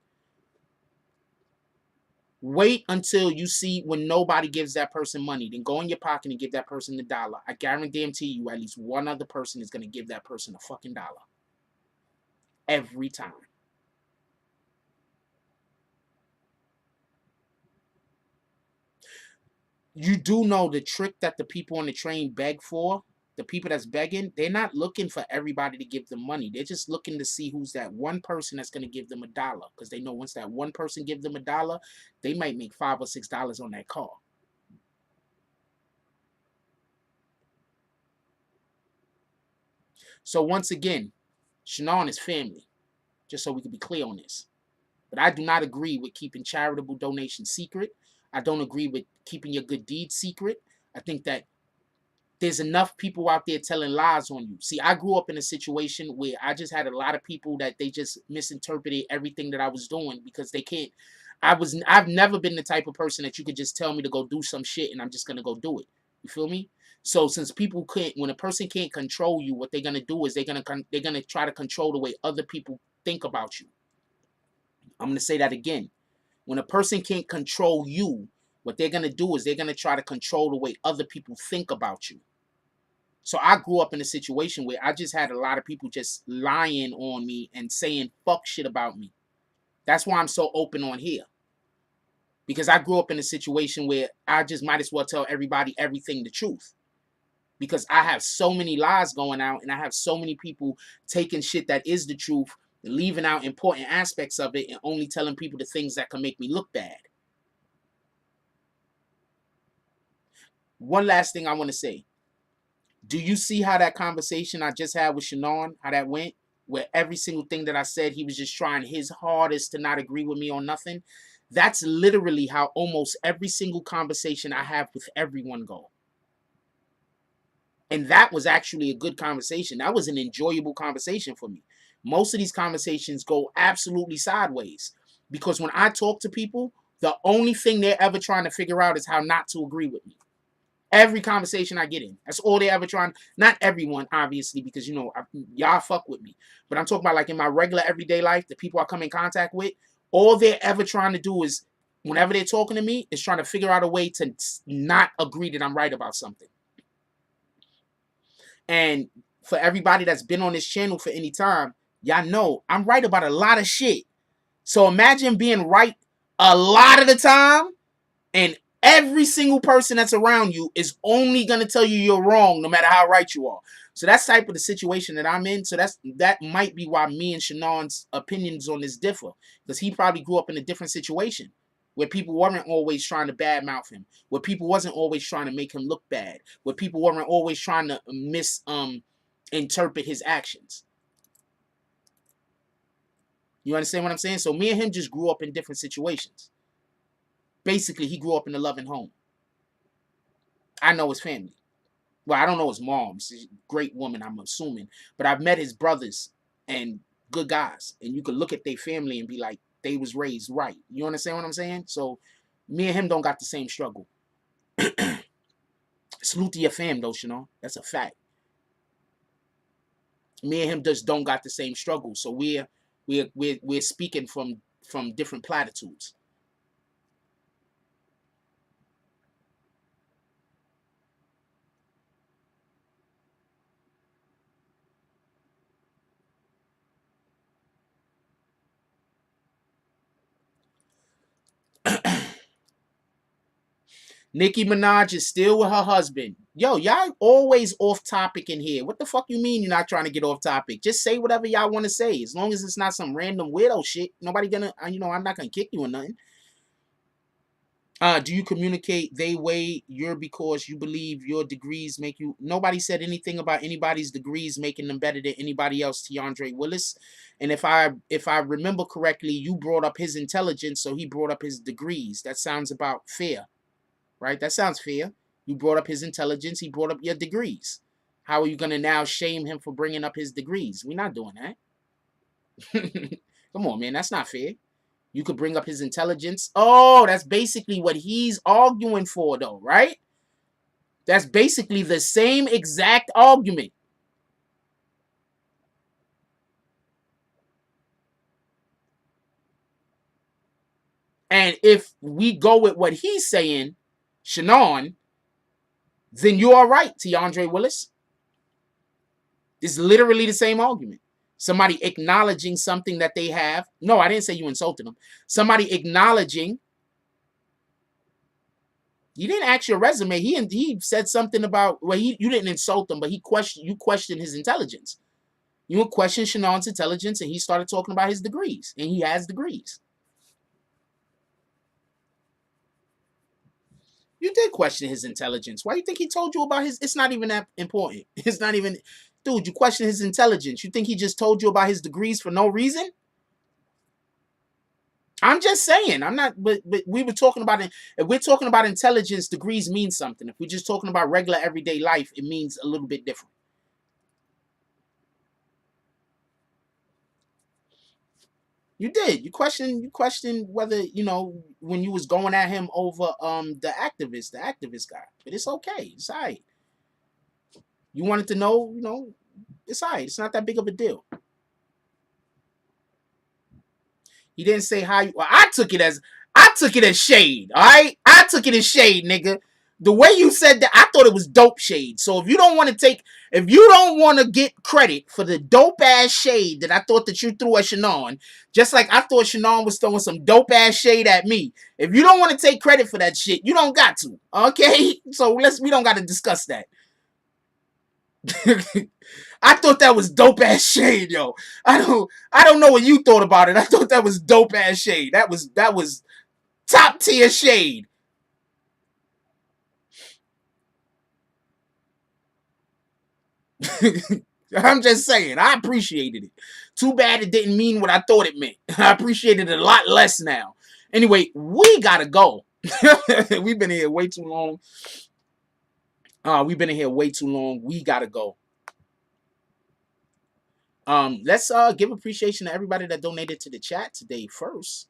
Wait until you see when nobody gives that person money. Then go in your pocket and give that person $1. I guarantee you at least one other person is going to give that person a fucking $1. Every time. You do know the trick that the people on the train beg for? The people that's begging, they're not looking for everybody to give them money. They're just looking to see who's that one person that's going to give them $1. Because they know once that one person gives them $1, they might make $5 or $6 on that car. So once again, Shannon is family. Just so we can be clear on this. But I do not agree with keeping charitable donations secret. I don't agree with keeping your good deeds secret. I think that there's enough people out there telling lies on you. See, I grew up in a situation where I just had a lot of people that they just misinterpreted everything that I was doing because they can't. I've never been the type of person that you could just tell me to go do some shit and I'm just gonna go do it. You feel me? So since people can't, when a person can't control you, what they're gonna do is they're gonna try to control the way other people think about you. I'm gonna say that again. When a person can't control you, what they're gonna do is they're gonna try to control the way other people think about you. So I grew up in a situation where I just had a lot of people just lying on me and saying fuck shit about me. That's why I'm so open on here. Because I grew up in a situation where I just might as well tell everybody everything the truth. Because I have so many lies going out and I have so many people taking shit that is the truth, leaving out important aspects of it and only telling people the things that can make me look bad. One last thing I want to say. Do you see how that conversation I just had with Shannon, how that went? Where every single thing that I said, he was just trying his hardest to not agree with me on nothing. That's literally how almost every single conversation I have with everyone go. And that was actually a good conversation. That was an enjoyable conversation for me. Most of these conversations go absolutely sideways. Because when I talk to people, the only thing they're ever trying to figure out is how not to agree with me. Every conversation I get in. That's all they ever trying. Not everyone, obviously, because, you know, y'all fuck with me. But I'm talking about like in my regular everyday life, the people I come in contact with, all they're ever trying to do is, whenever they're talking to me, is trying to figure out a way to not agree that I'm right about something. And for everybody that's been on this channel for any time, y'all know I'm right about a lot of shit. So imagine being right a lot of the time and every single person that's around you is only going to tell you you're wrong no matter how right you are. So that's type of the situation that I'm in. So that might be why me and Shannon's opinions on this differ. Because he probably grew up in a different situation where people weren't always trying to badmouth him, where people wasn't always trying to make him look bad, where people weren't always trying to misinterpret his actions. You understand what I'm saying? So me and him just grew up in different situations. Basically, he grew up in a loving home. I know his family. Well, I don't know his mom. She's a great woman, I'm assuming. But I've met his brothers and good guys. And you could look at their family and be like, they was raised right. You understand what I'm saying? So me and him don't got the same struggle. Salute to your fam, though, you know. That's a fact. Me and him just don't got the same struggle. So we're speaking from different platitudes. Nicki Minaj is still with her husband. Yo, y'all always off topic in here. What the fuck you mean you're not trying to get off topic? Just say whatever y'all want to say. As long as it's not some random weirdo shit. Nobody gonna, you know, I'm not gonna kick you or nothing. Do you communicate they way you're because you believe your degrees make you... Nobody said anything about anybody's degrees making them better than anybody else, Tiandre Willis. And if I remember correctly, you brought up his intelligence, so he brought up his degrees. That sounds about fair. Right? That sounds fair. You brought up his intelligence. He brought up your degrees. How are you going to now shame him for bringing up his degrees? We're not doing that. Come on, man. That's not fair. You could bring up his intelligence. Oh, that's basically what he's arguing for, though, right? That's basically the same exact argument. And if we go with what he's saying, Shannon, then you are right, Tiandre Willis. It's literally the same argument. Somebody acknowledging something that they have. No, I didn't say you insulted them. Somebody acknowledging. You didn't ask your resume. He said something about, well, you didn't insult him, but you questioned his intelligence. You questioned Shannon's intelligence, and he started talking about his degrees, and he has degrees. You did question his intelligence. Why do you think he told you about his... It's not even that important. It's not even... Dude, you question his intelligence. You think he just told you about his degrees for no reason? I'm just saying. I'm not... But we were talking about... If we're talking about intelligence, degrees mean something. If we're just talking about regular everyday life, it means a little bit different. You did. You questioned whether, you know, when you was going at him over the activist guy. But it's okay. It's all right. You wanted to know, you know, it's all right. It's not that big of a deal. He didn't say how you... Well, I took it as shade, all right? I took it as shade, nigga. The way you said that, I thought it was dope shade. So if you don't want to get credit for the dope ass shade that I thought that you threw at Shannon, just like I thought Shannon was throwing some dope ass shade at me. If you don't want to take credit for that shit, you don't got to. Okay? So we don't got to discuss that. I thought that was dope ass shade, yo. I don't know what you thought about it. I thought that was dope ass shade. That was top tier shade. I'm just saying, I appreciated it. Too bad it didn't mean what I thought it meant. I appreciate it a lot less now. Anyway, we gotta go. We've been here way too long. We gotta go. Let's give appreciation to everybody that donated to the chat today first.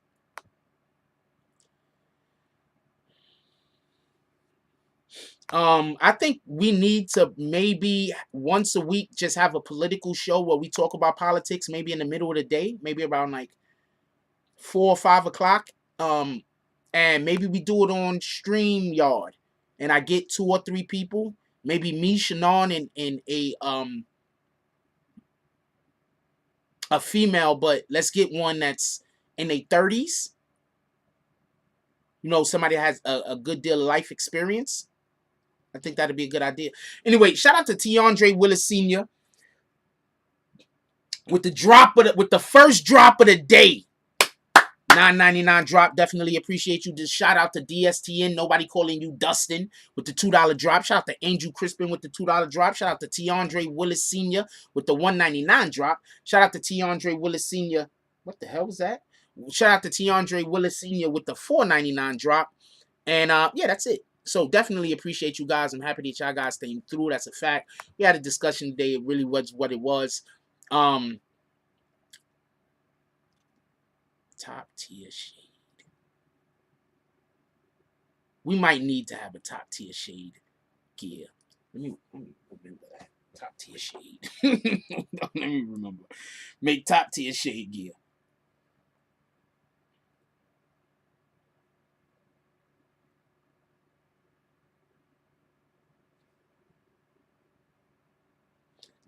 I think we need to maybe once a week just have a political show where we talk about politics, maybe in the middle of the day, maybe around like 4 or 5 o'clock. And maybe we do it on StreamYard, and I get 2 or 3 people, maybe me, Shannon, and a female, but let's get one that's in their 30s. You know, somebody has a good deal of life experience. I think that'd be a good idea. Anyway, shout out to Tiandre Willis Sr. with the first drop of the day. $9.99 drop. Definitely appreciate you. Just shout out to DSTN. Nobody calling you Dustin with the $2 drop. Shout out to Angel Crispin with the $2 drop. Shout out to Tiandre Willis Sr. with the $1.99 drop. Shout out to Tiandre Willis Sr. What the hell was that? Shout out to Tiandre Willis Sr. with the $4.99 drop. And yeah, that's it. So definitely appreciate you guys. I'm happy that y'all guys staying through. That's a fact. We had a discussion today. It really was what it was. Top tier shade. We might need to have a top tier shade gear. Let me remember that. Top tier shade. Let me remember. Make top tier shade gear.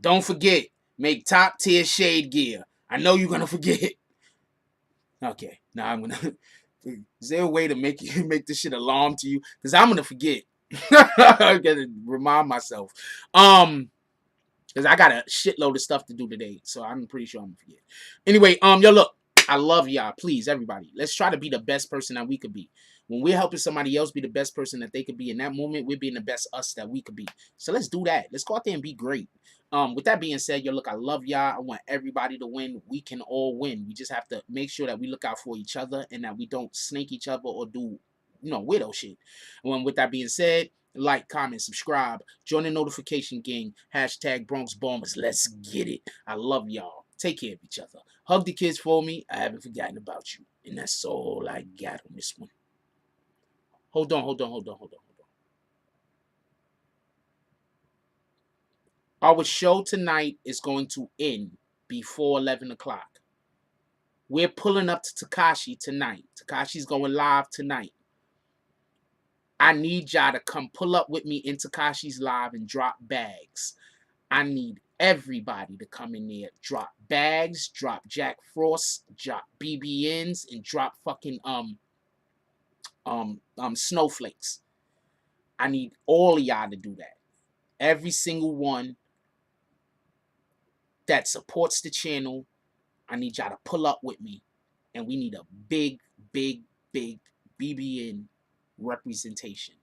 Don't forget, make top tier shade gear. I know you're gonna forget. Okay, now I'm gonna. Is there a way to make this shit alarm to you? Because I'm gonna forget. I gotta remind myself. Because I got a shitload of stuff to do today, so I'm pretty sure I'm gonna forget. Anyway, yo, look, I love y'all. Please, everybody, let's try to be the best person that we could be. When we're helping somebody else be the best person that they could be in that moment, we're being the best us that we could be. So let's do that. Let's go out there and be great. With that being said, yo, look, I love y'all. I want everybody to win. We can all win. We just have to make sure that we look out for each other and that we don't snake each other or do, weirdo shit. And with that being said, like, comment, subscribe, join the notification gang, hashtag Bronx Bombers. Let's get it. I love y'all. Take care of each other. Hug the kids for me. I haven't forgotten about you. And that's all I got on this one. Hold on. Our show tonight is going to end before 11 o'clock. We're pulling up to Tekashi tonight. Tekashi's going live tonight. I need y'all to come pull up with me in Tekashi's live and drop bags. I need everybody to come in there, drop bags, drop Jack Frost, drop BBNs, and drop fucking snowflakes. I need all of y'all to do that. Every single one that supports the channel, I need y'all to pull up with me, and we need a big BBN representation.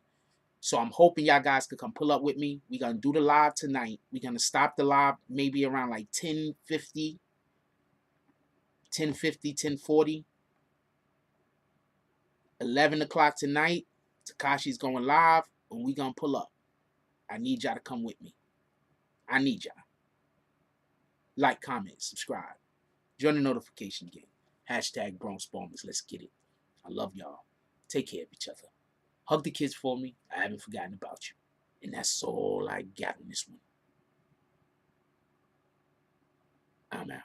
So I'm hoping y'all guys could come pull up with me. We're gonna do the live tonight. We're gonna stop the live maybe around like 10:50, 10:40. 11 o'clock tonight, Tekashi's going live, and we gonna pull up. I need y'all to come with me. I need y'all. Like, comment, subscribe. Join the notification gang. Hashtag Bronx Bombers. Let's get it. I love y'all. Take care of each other. Hug the kids for me. I haven't forgotten about you. And that's all I got on this one. I'm out.